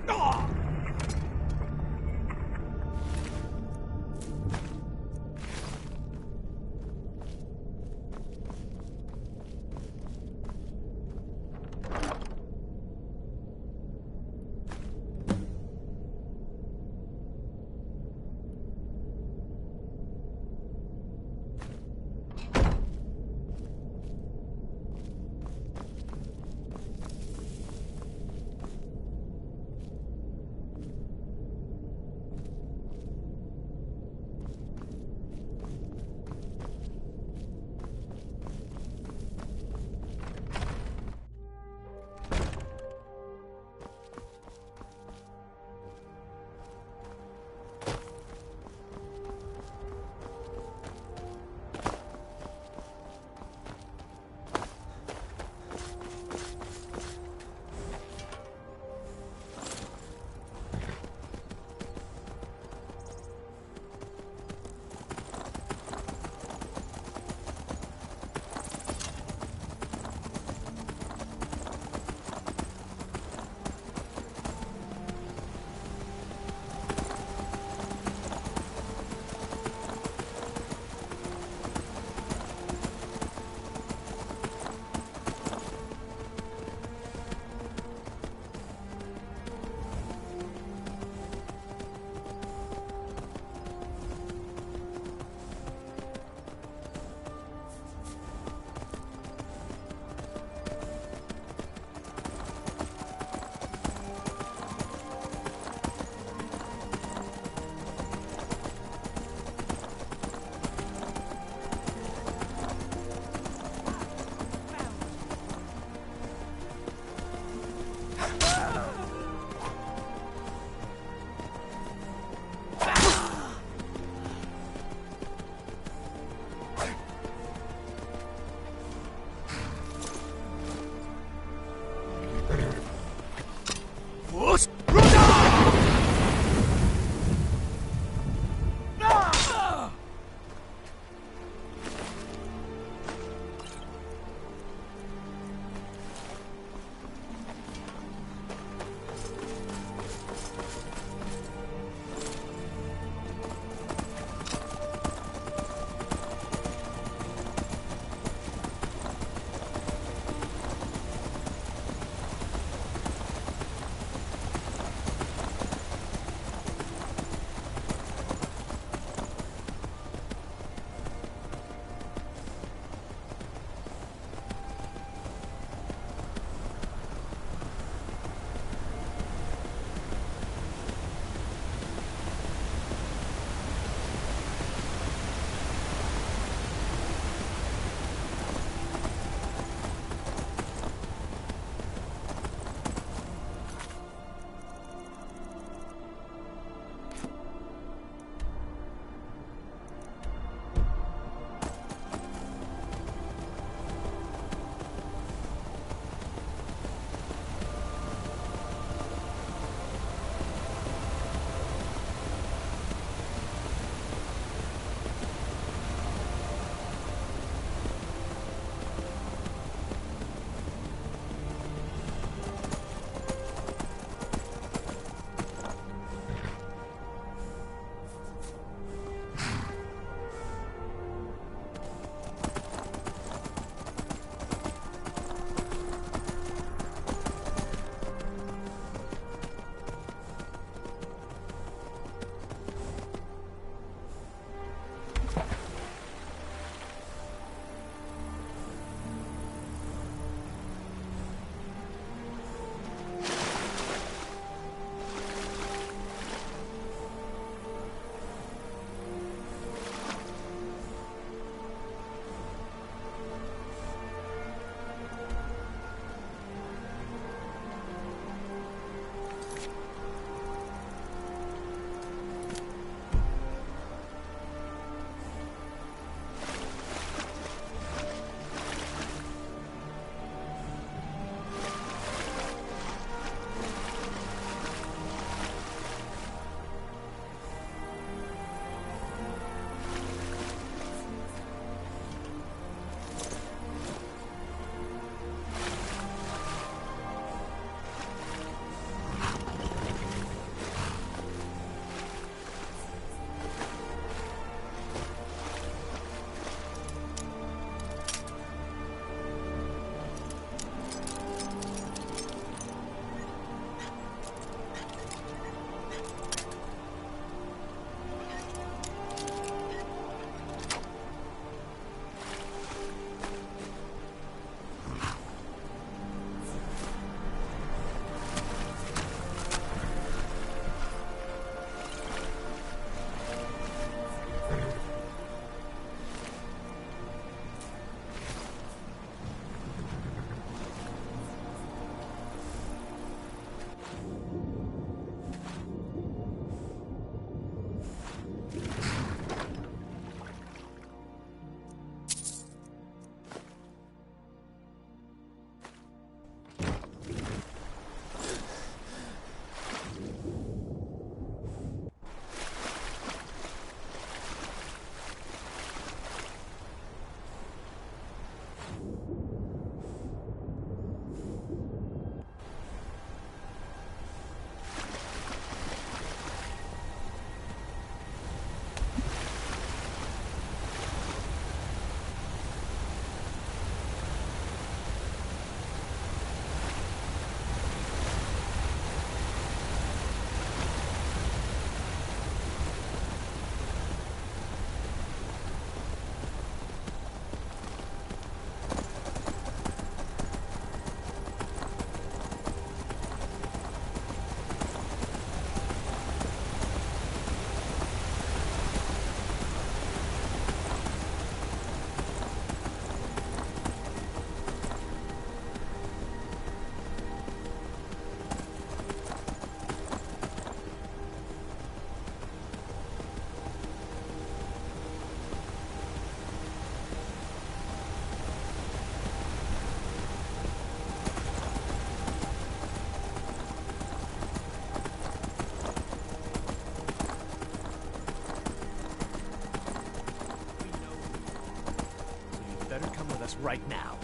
right now.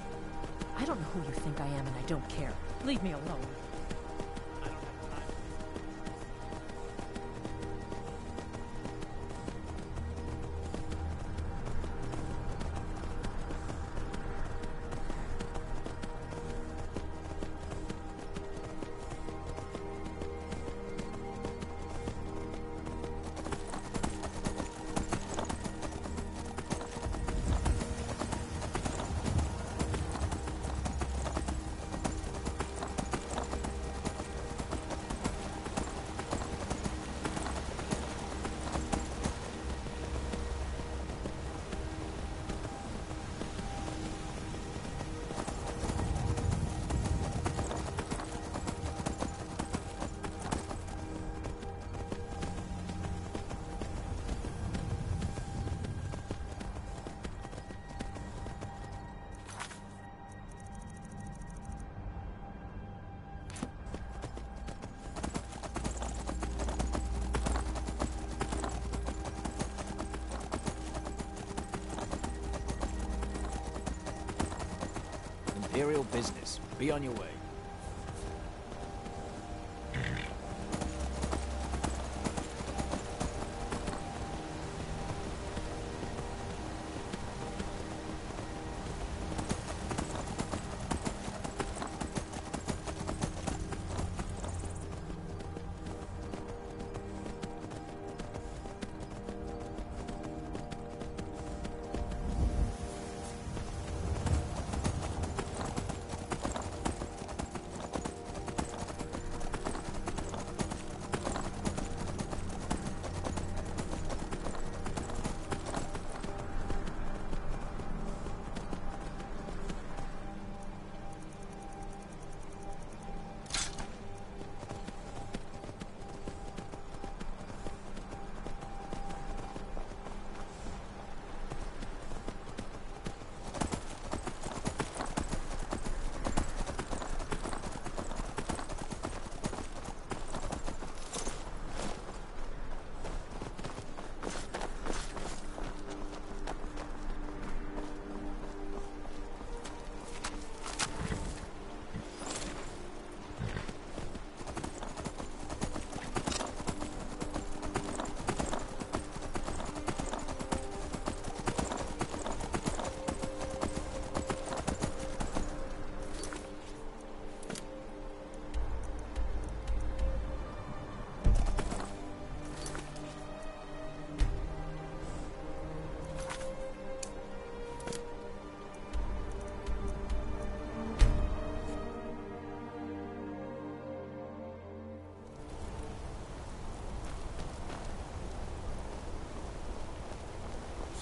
I don't know who you think I am, and I don't care. Leave me alone. Imperial business. Be on your way.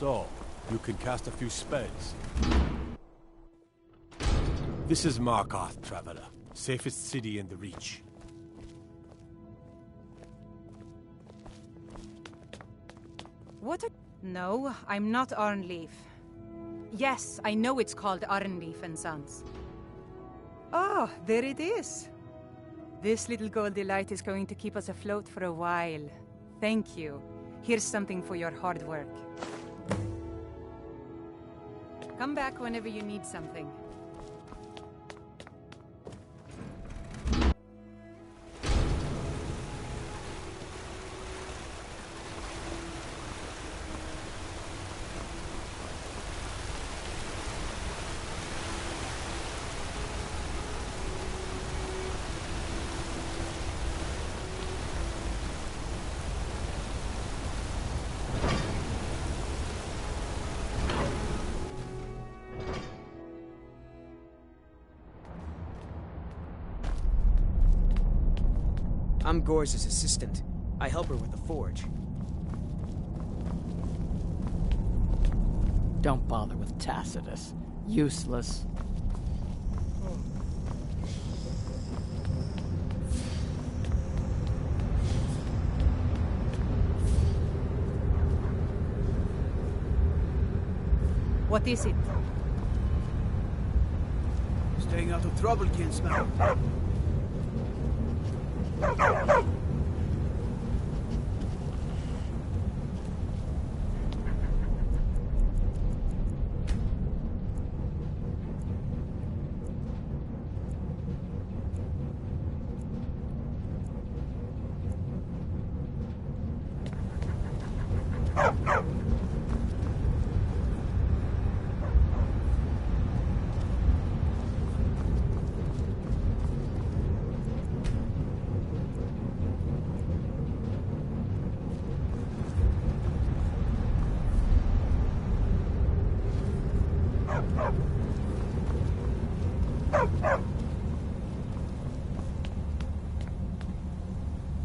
So, you can cast a few spells. This is Markarth, Traveler. Safest city in the Reach. What a... No, I'm not Arnleif. Yes, I know it's called Arnleif and Sons. Oh, there it is. This little goldy light is going to keep us afloat for a while. Thank you. Here's something for your hard work. Come back whenever you need something. I'm Gor's assistant. I help her with the forge. Don't bother with Tacitus. Useless. What is it? Staying out of trouble, kinsman.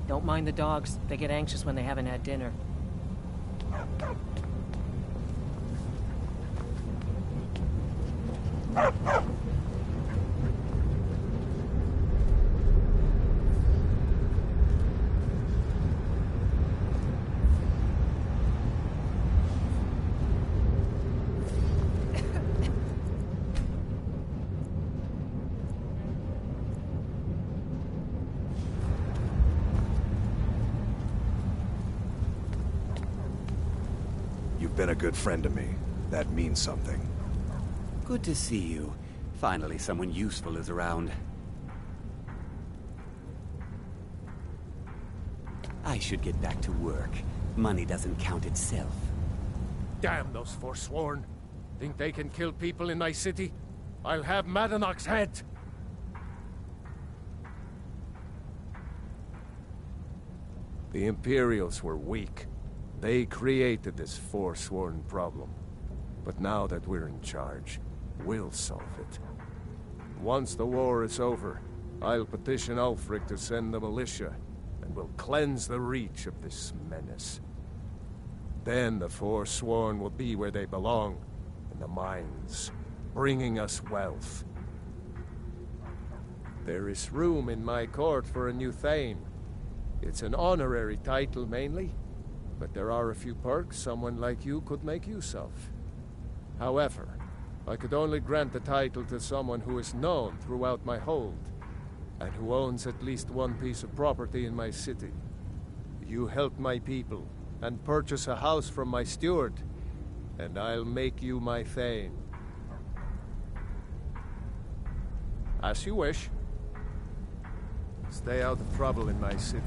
Don't mind the dogs. They get anxious when they haven't had dinner. You've been a good friend to me. That means something. Good to see you. Finally, someone useful is around. I should get back to work. Money doesn't count itself. Damn those Forsworn. Think they can kill people in my city? I'll have Imedhnain's head! The Imperials were weak. They created this Forsworn problem. But now that we're in charge, we'll solve it. Once the war is over, I'll petition Ulfric to send the militia, and we'll cleanse the Reach of this menace. Then the Forsworn will be where they belong, in the mines, bringing us wealth. There is room in my court for a new Thane. It's an honorary title mainly, but there are a few perks someone like you could make use of. However, I could only grant the title to someone who is known throughout my hold, and who owns at least one piece of property in my city. You help my people, and purchase a house from my steward, and I'll make you my Thane. As you wish. Stay out of trouble in my city.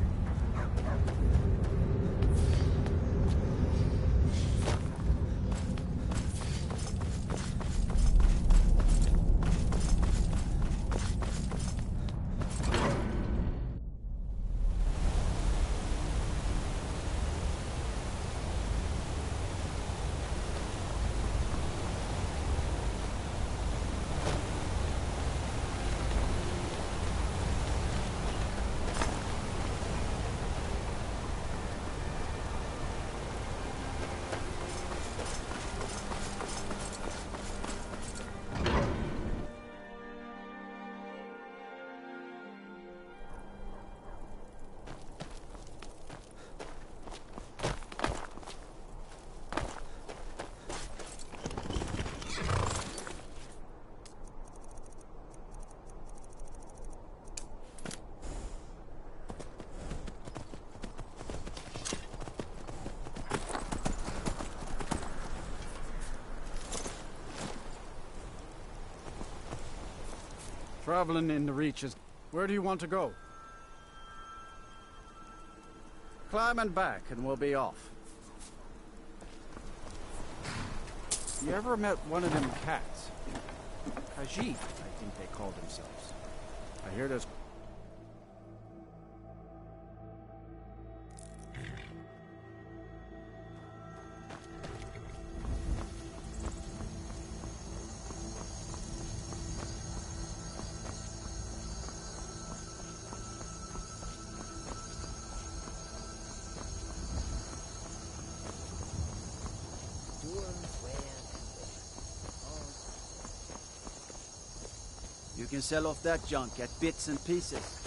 Traveling in the Reaches. Where do you want to go? Climbing back and we'll be off. You ever met one of them cats? Khajiit, I think they call themselves. I hear there's... You can sell off that junk at bits and pieces.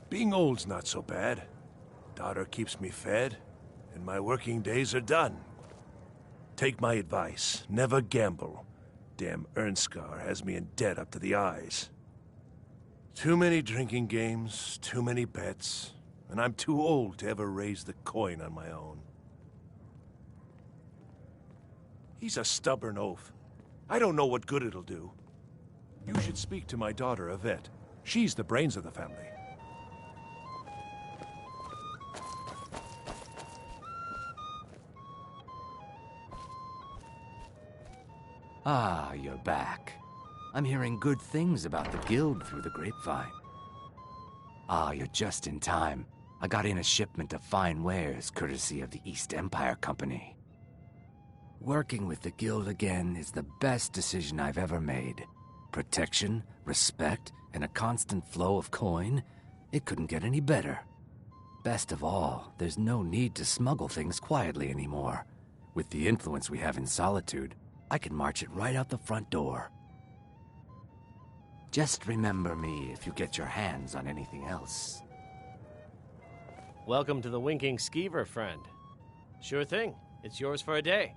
Being old's not so bad. Daughter keeps me fed, and my working days are done. Take my advice, never gamble. Damn Irnskar has me in debt up to the eyes. Too many drinking games, too many bets, and I'm too old to ever raise the coin on my own. He's a stubborn oaf. I don't know what good it'll do. Use your should speak to my daughter, Yvette. She's the brains of the family. Ah, you're back. I'm hearing good things about the guild through the grapevine. Ah, you're just in time. I got in a shipment of fine wares courtesy of the East Empire Company. Working with the guild again is the best decision I've ever made. Protection, respect, and a constant flow of coin. It couldn't get any better. Best of all, there's no need to smuggle things quietly anymore. With the influence we have in Solitude, I can march it right out the front door. Just remember me if you get your hands on anything else. Welcome to the Winking Skeever, friend. Sure thing. It's yours for a day.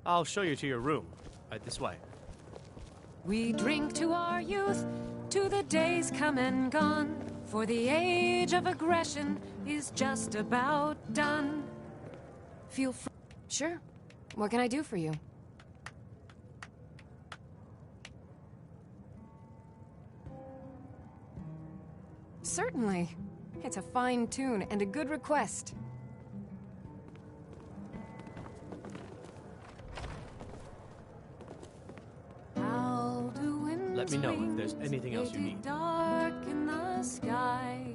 I'll show you to your room. Right this way. We drink to our youth, to the days come and gone, for the age of aggression is just about done. Feel free. Sure. What can I do for you? Certainly. It's a fine tune and a good request. Let me know if there's anything else you need. Dark in the sky,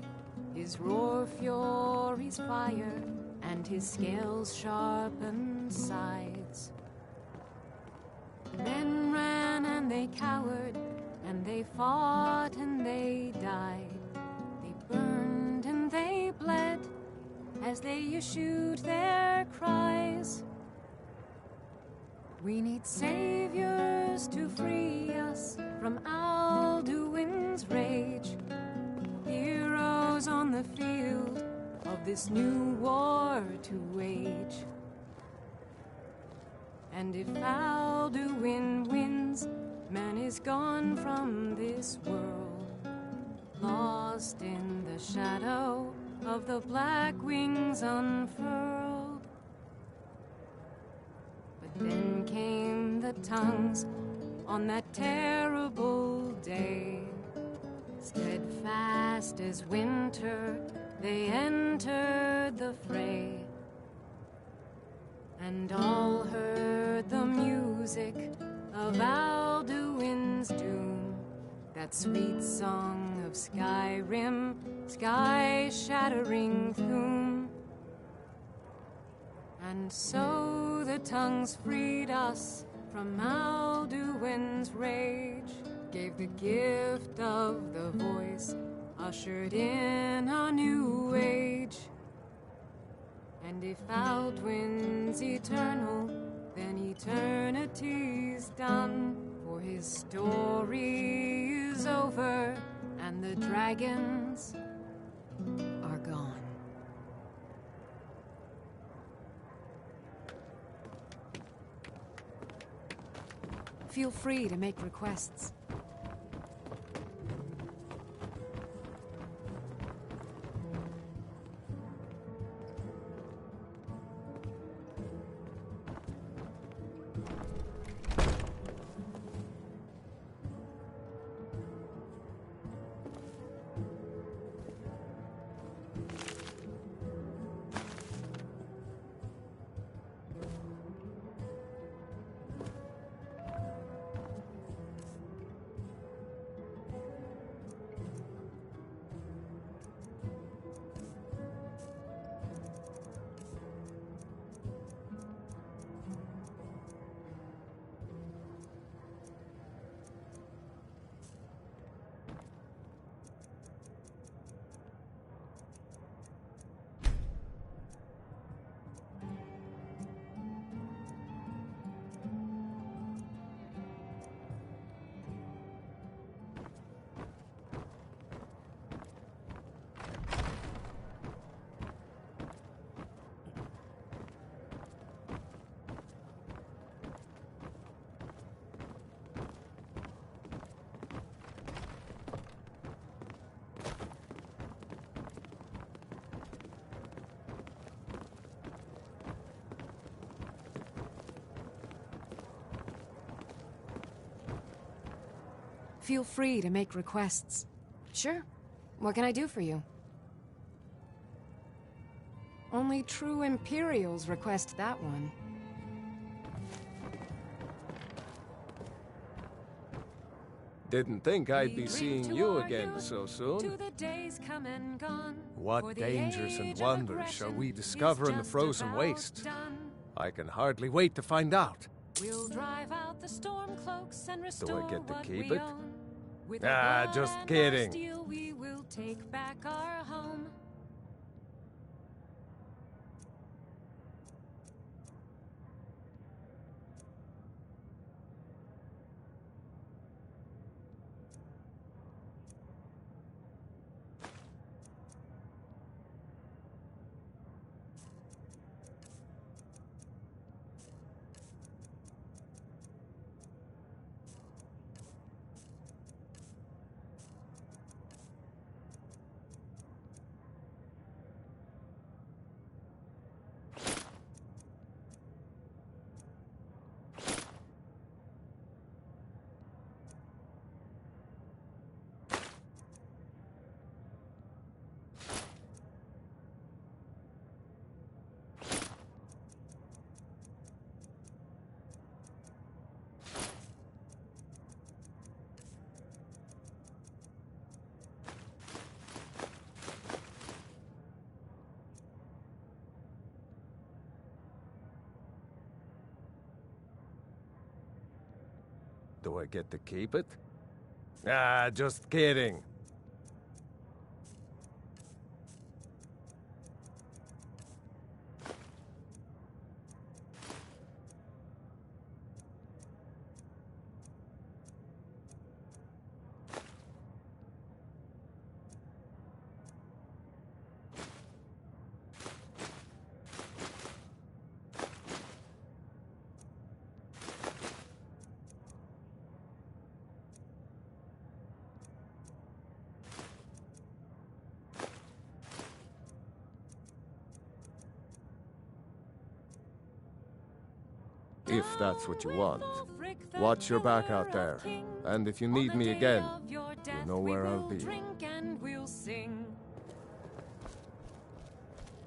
his roar fury's fire, and his scales sharpened sides. Men ran and they cowered, and they fought and they died. They burned and they bled as they issued their cries. We need saviors to free us from Alduin's rage. Heroes on the field of this new war to wage. And if Alduin wins, man is gone from this world, lost in the shadow of the black wings unfurled. But then came the tongues on that terrible day. Steadfast as winter, they entered the fray. And all heard the music of Alduin's doom, that sweet song of Skyrim, sky-shattering Thuum. And so the tongues freed us from Alduin's rage, gave the gift of the voice, ushered in a new age. And if Alduin's eternal, then eternity's done, for his story is over, and the dragons are gone. Feel free to make requests. Feel free to make requests. Sure. What can I do for you? Only true Imperials request that one. Didn't think I'd be seeing you again so soon. The days come and gone, What dangers and wonders shall we discover in the frozen waste? I can hardly wait to find out. We'll drive out the storm cloaks and restore Do I get to what keep we it? own. With Ah, our just blood and our kidding. steel, we will take back our home. Do I get to keep it? Ah, just kidding. If that's what you want. Watch your back out there. And if you need me again, you know where I'll be. And we'll sing.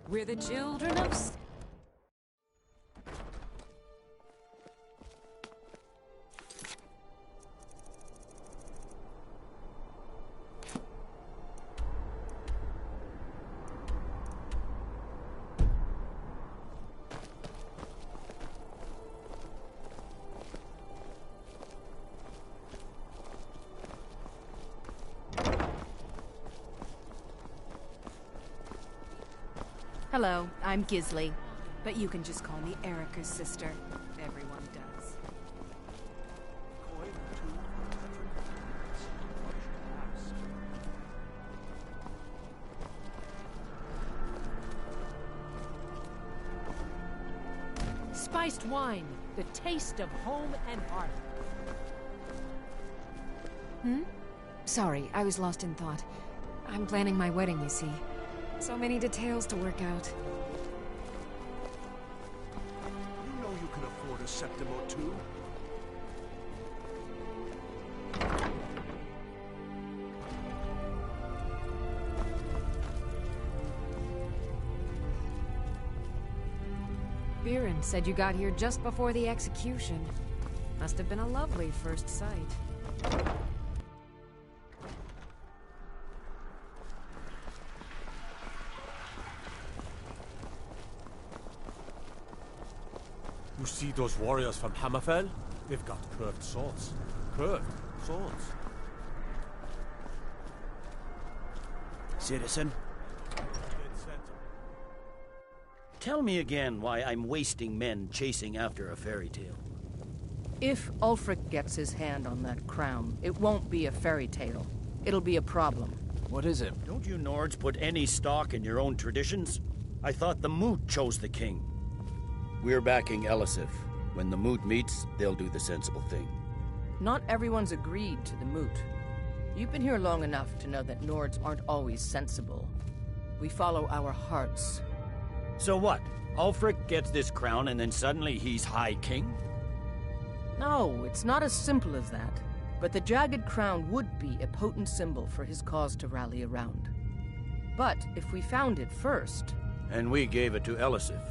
We're the children of... Hello, I'm Gisli, but you can just call me Erica's sister. Everyone does. Spiced wine, the taste of home and hearth. Hmm? Sorry, I was lost in thought. I'm planning my wedding, you see. So many details to work out. You know you can afford a septim or two. Biren said you got here just before the execution. Must have been a lovely first sight. You see those warriors from Hammerfell? They've got curved swords. Curved swords. Citizen? Tell me again why I'm wasting men chasing after a fairy tale. If Ulfric gets his hand on that crown, it won't be a fairy tale. It'll be a problem. What is it? Don't you Nords put any stock in your own traditions? I thought the Moot chose the king. We're backing Elisif. When the Moot meets, they'll do the sensible thing. Not everyone's agreed to the moot. You've been here long enough to know that Nords aren't always sensible. We follow our hearts. So what? Ulfric gets this crown and then suddenly he's High King? No, it's not as simple as that. But the Jagged Crown would be a potent symbol for his cause to rally around. But if we found it first... And we gave it to Elisif.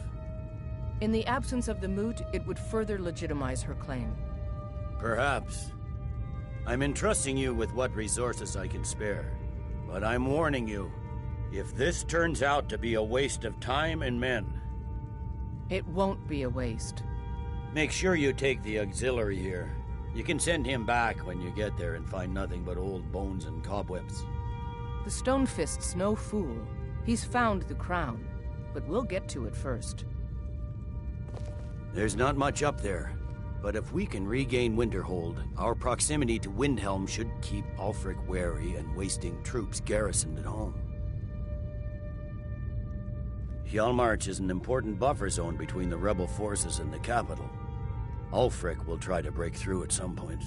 In the absence of the moot, it would further legitimize her claim. Perhaps. I'm entrusting you with what resources I can spare. But I'm warning you, if this turns out to be a waste of time and men... It won't be a waste. Make sure you take the auxiliary here. You can send him back when you get there and find nothing but old bones and cobwebs. The Stonefist's no fool. He's found the crown, but we'll get to it first. There's not much up there, but if we can regain Winterhold, our proximity to Windhelm should keep Ulfric wary and wasting troops garrisoned at home. Hjalmarch is an important buffer zone between the rebel forces and the capital. Ulfric will try to break through at some point.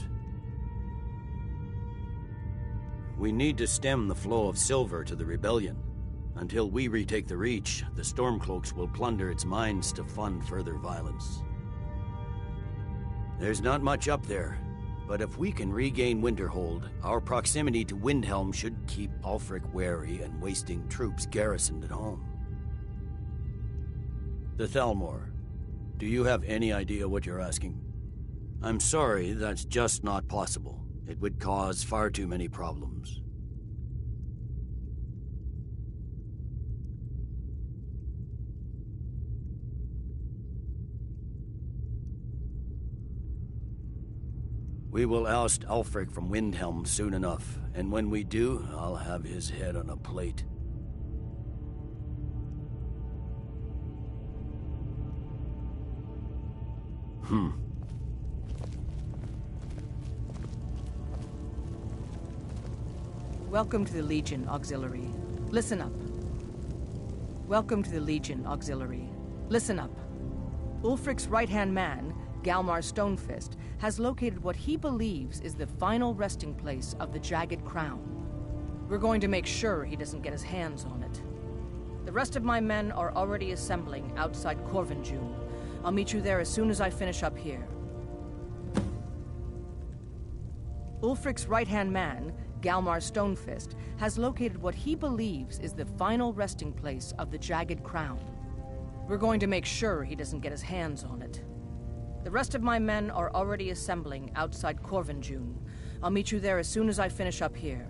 We need to stem the flow of silver to the rebellion. Until we retake the Reach, the Stormcloaks will plunder its mines to fund further violence. There's not much up there, but if we can regain Winterhold, our proximity to Windhelm should keep Ulfric wary and wasting troops garrisoned at home. The Thalmor. Do you have any idea what you're asking? I'm sorry, that's just not possible. It would cause far too many problems. We will oust Ulfric from Windhelm soon enough, and when we do, I'll have his head on a plate. Welcome to the Legion, Auxiliary. Listen up. Welcome to the Legion, Auxiliary. Listen up. Ulfric's right-hand man, Galmar Stonefist, has located what he believes is the final resting place of the Jagged Crown. We're going to make sure he doesn't get his hands on it. The rest of my men are already assembling outside Corvinjune. I'll meet you there as soon as I finish up here. Ulfric's right-hand man, Galmar Stonefist, has located what he believes is the final resting place of the Jagged Crown. We're going to make sure he doesn't get his hands on it. The rest of my men are already assembling outside Corvinjune. I'll meet you there as soon as I finish up here.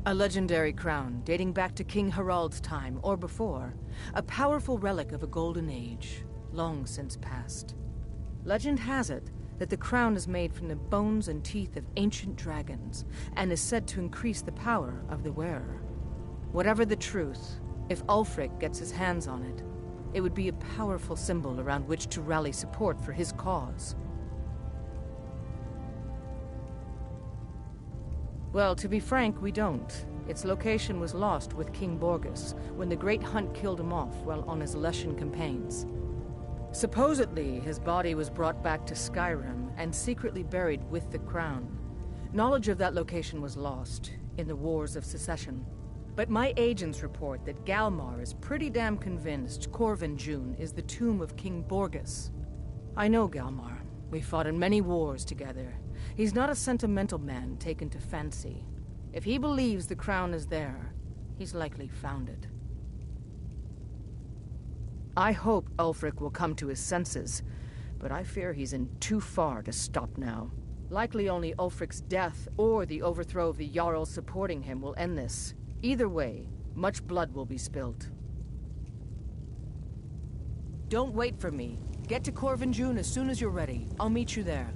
A legendary crown dating back to King Harald's time or before. A powerful relic of a golden age, long since past. Legend has it that the crown is made from the bones and teeth of ancient dragons, and is said to increase the power of the wearer. Whatever the truth, if Ulfric gets his hands on it, it would be a powerful symbol around which to rally support for his cause. Well, to be frank, we don't. Its location was lost with King Borgus when the Great Hunt killed him off while on his Leshen campaigns. Supposedly, his body was brought back to Skyrim and secretly buried with the crown. Knowledge of that location was lost in the Wars of Secession. But my agents report that Galmar is pretty damn convinced Corvinjune is the tomb of King Borgus. I know Galmar. We fought in many wars together. He's not a sentimental man taken to fancy. If he believes the crown is there, he's likely found it. I hope Ulfric will come to his senses, but I fear he's in too far to stop now. Likely only Ulfric's death or the overthrow of the Jarls supporting him will end this. Either way, much blood will be spilled. Don't wait for me. Get to Corvinjune as soon as you're ready. I'll meet you there.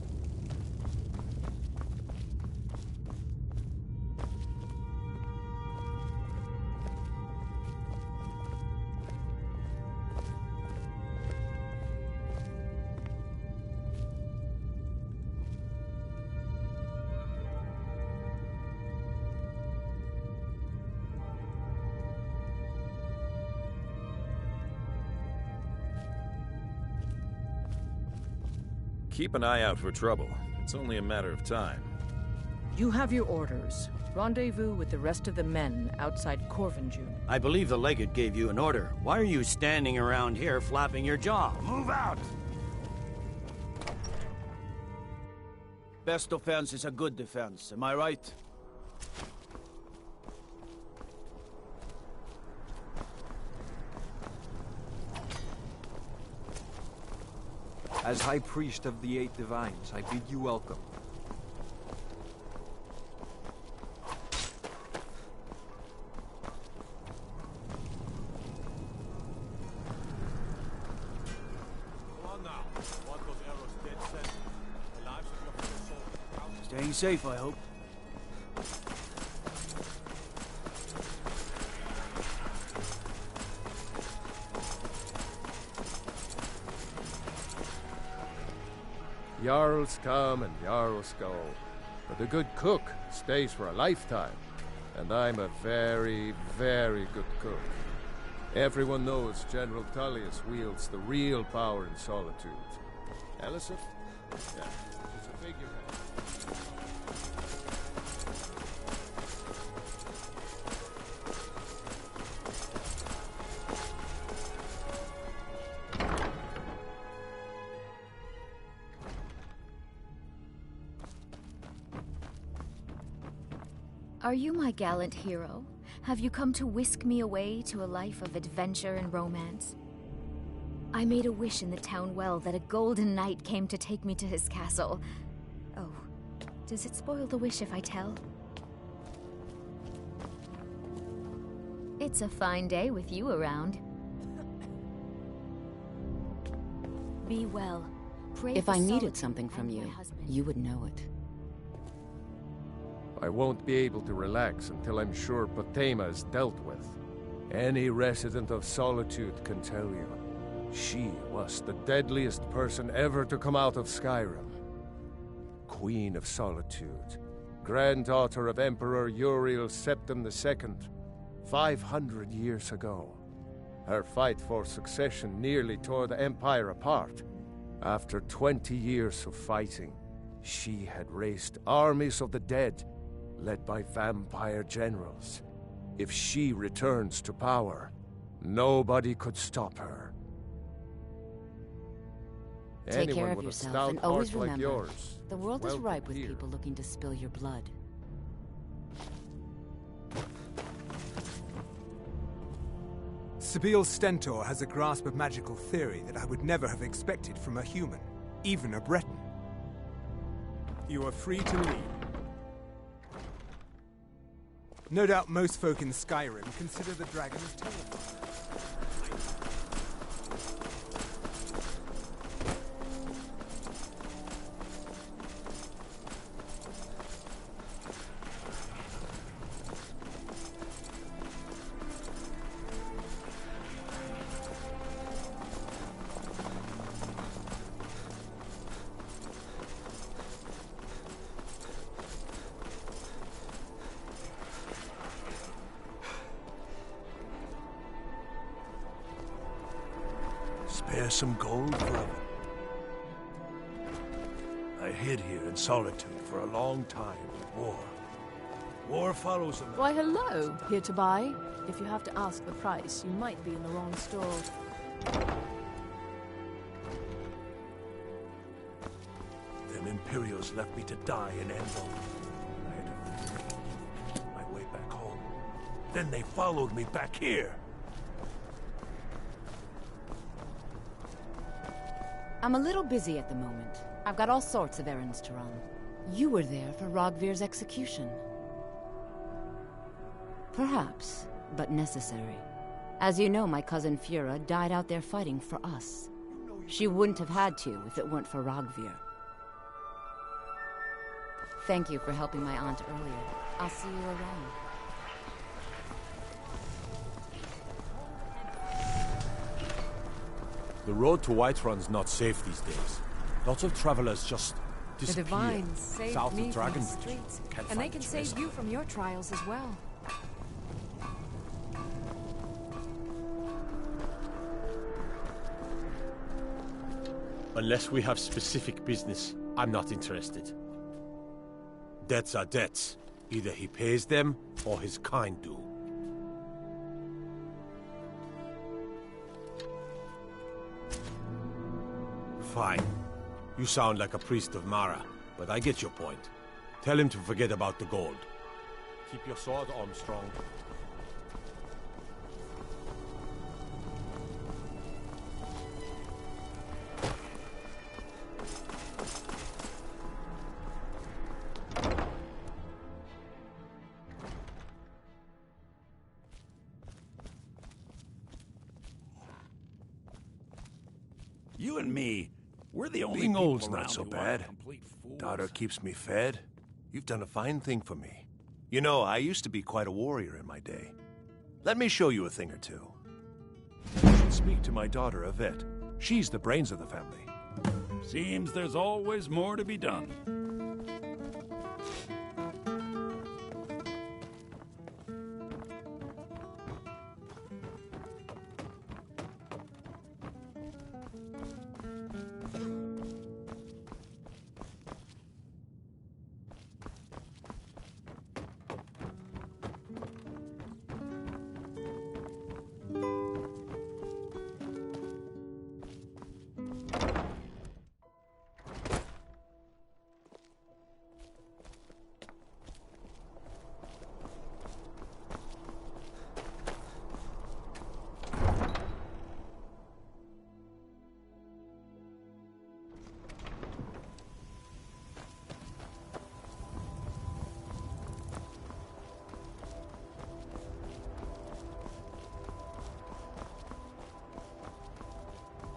Keep an eye out for trouble. It's only a matter of time. You have your orders. Rendezvous with the rest of the men outside Corvinjune. I believe the legate gave you an order. Why are you standing around here flapping your jaw? Move out! best defense is a good defense, am I right? As High Priest of the Eight Divines, I bid you welcome. Staying safe, I hope. Jarls come and Jarls go, but a good cook stays for a lifetime, and I'm a very, very good cook. Everyone knows General Tullius wields the real power in Solitude. Elisabeth? Yeah, she's a figurehead. Are you my gallant hero? Have you come to whisk me away to a life of adventure and romance? I made a wish in the town well that a golden knight came to take me to his castle. Oh, does it spoil the wish if I tell? It's a fine day with you around. Be well. Pray If for I needed Solitude something from and my you, husband. you would know it. I won't be able to relax until I'm sure Potema is dealt with. Any resident of Solitude can tell you. She was the deadliest person ever to come out of Skyrim. Queen of Solitude, granddaughter of Emperor Uriel Septim II, 500 years ago. Her fight for succession nearly tore the Empire apart. After 20 years of fighting, she had raised armies of the dead, led by vampire generals. If she returns to power, nobody could stop her. Take Anyone care of with a yourself, stout and always heart like remember, yours the world is welcome ripe with here. people looking to spill your blood. Sabil Stentor has a grasp of magical theory that I would never have expected from a human, even a Breton. You are free to leave. No doubt most folk in Skyrim consider the dragon as terrifying. Spare some gold for it. I hid here in Solitude for a long time with war. War follows a man. Why, hello. Here to buy? If you have to ask the price, you might be in the wrong store. Them Imperials left me to die in Endor. I had to find my way back home. Then they followed me back here. I'm a little busy at the moment. I've got all sorts of errands to run. You were there for Rogvir's execution. Perhaps, but necessary. As you know, my cousin Fura died out there fighting for us. She wouldn't have had to if it weren't for Rogvir. Thank you for helping my aunt earlier. I'll see you around. The road to Whiterun's not safe these days. Lots of travelers just The disappear. Divines saved south me of from the Dragonbridge. streets, Can't and they find can the save treasure. you from your trials as well. Unless we have specific business, I'm not interested. Debts are debts. Either he pays them, or his kind do. Fine. You sound like a priest of Mara, but I get your point. Tell him to forget about the gold. Keep your sword, Armstrong. You and me, we're the only Being people old's around not so who aren't bad. complete fools. Daughter keeps me fed. You've done a fine thing for me. You know, I used to be quite a warrior in my day. Let me show you a thing or two. You should speak to my daughter, Yvette. She's the brains of the family. Seems there's always more to be done.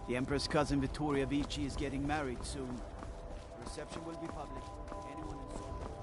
The Empress' cousin Vittoria Vici is getting married soon. The reception will be public. Anyone in Sovngarde.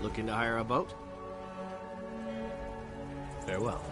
Looking to hire a boat? Farewell.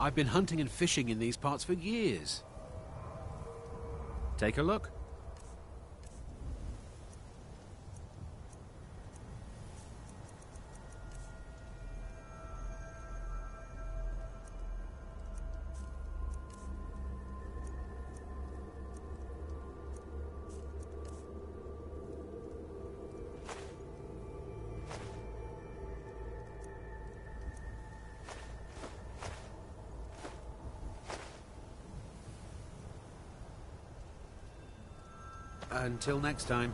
I've been hunting and fishing in these parts for years. Take a look. Until next time.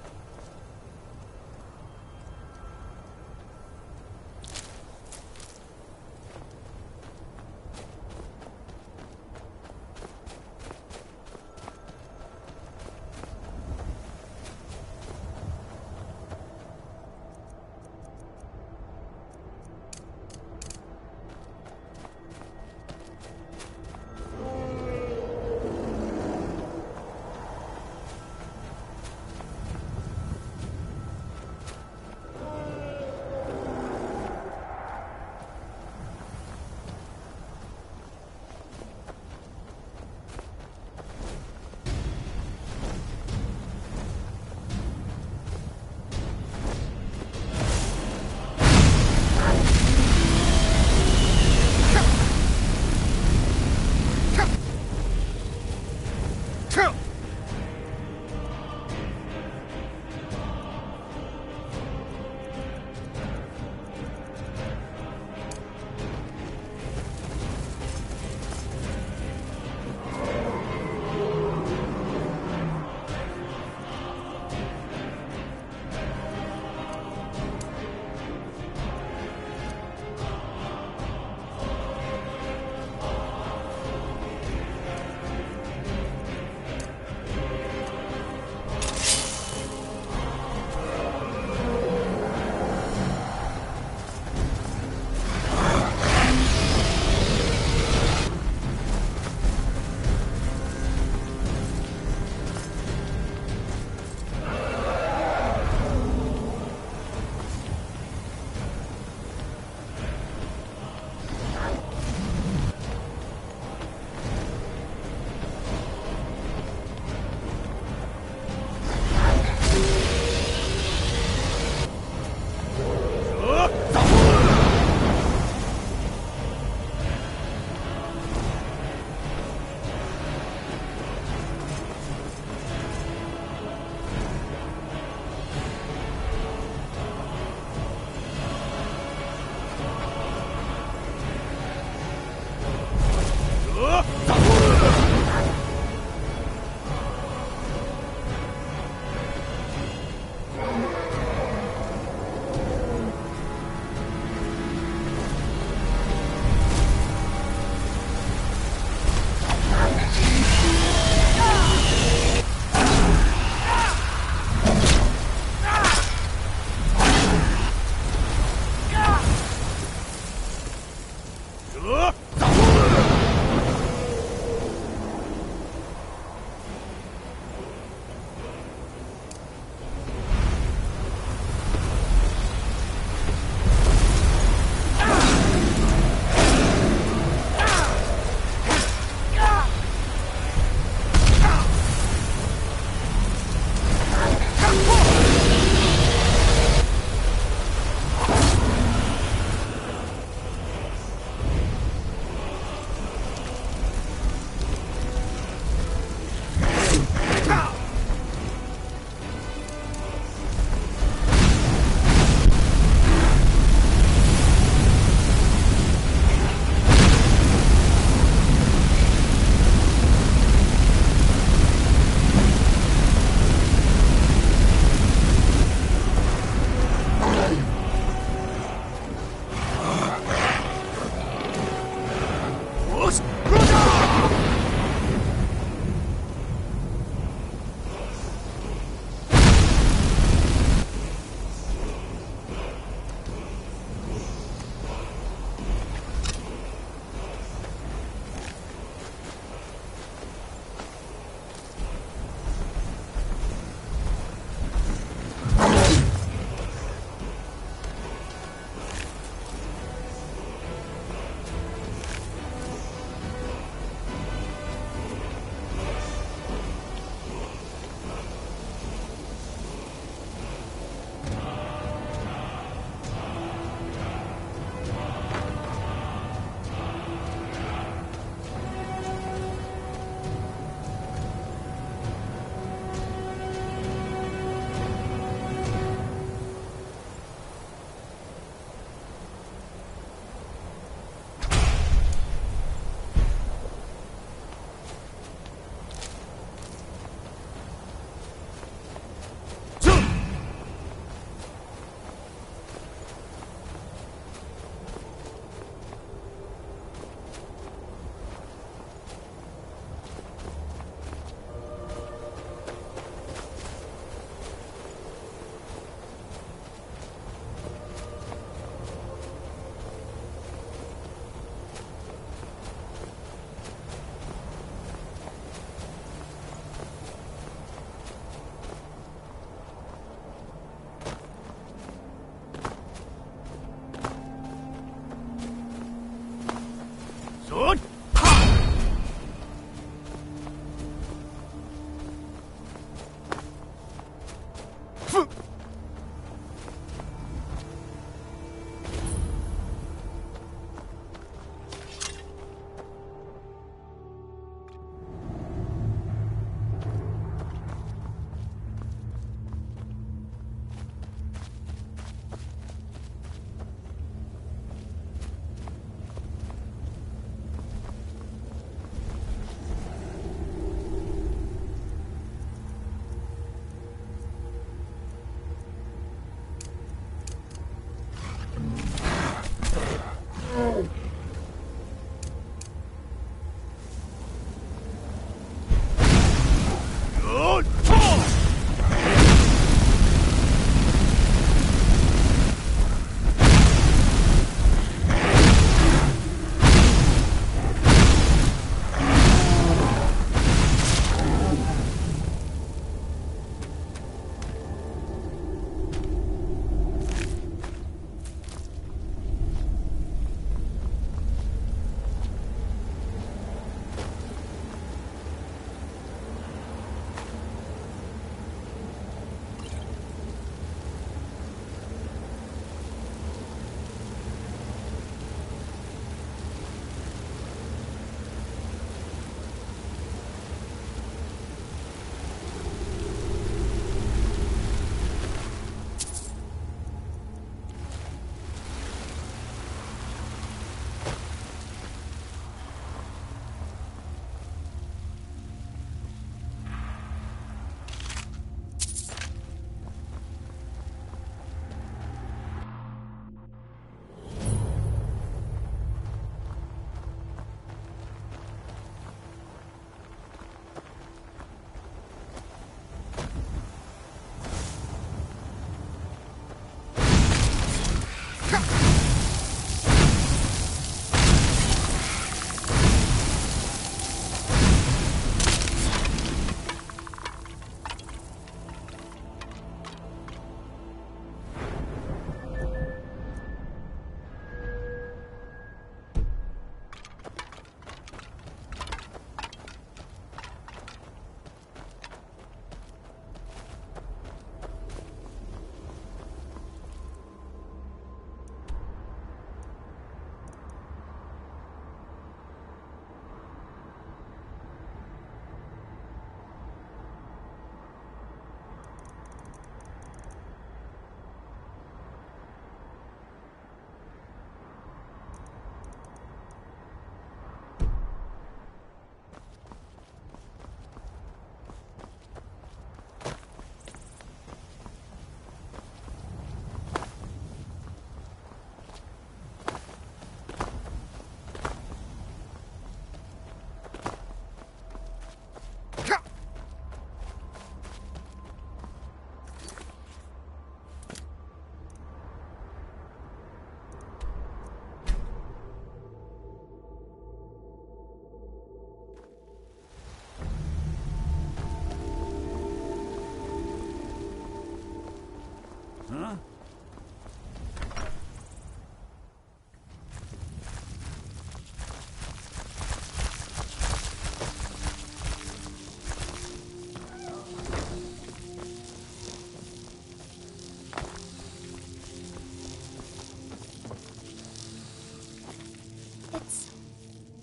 Huh?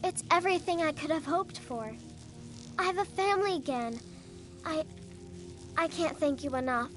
It's everything I could have hoped for. I have a family again. I can't thank you enough.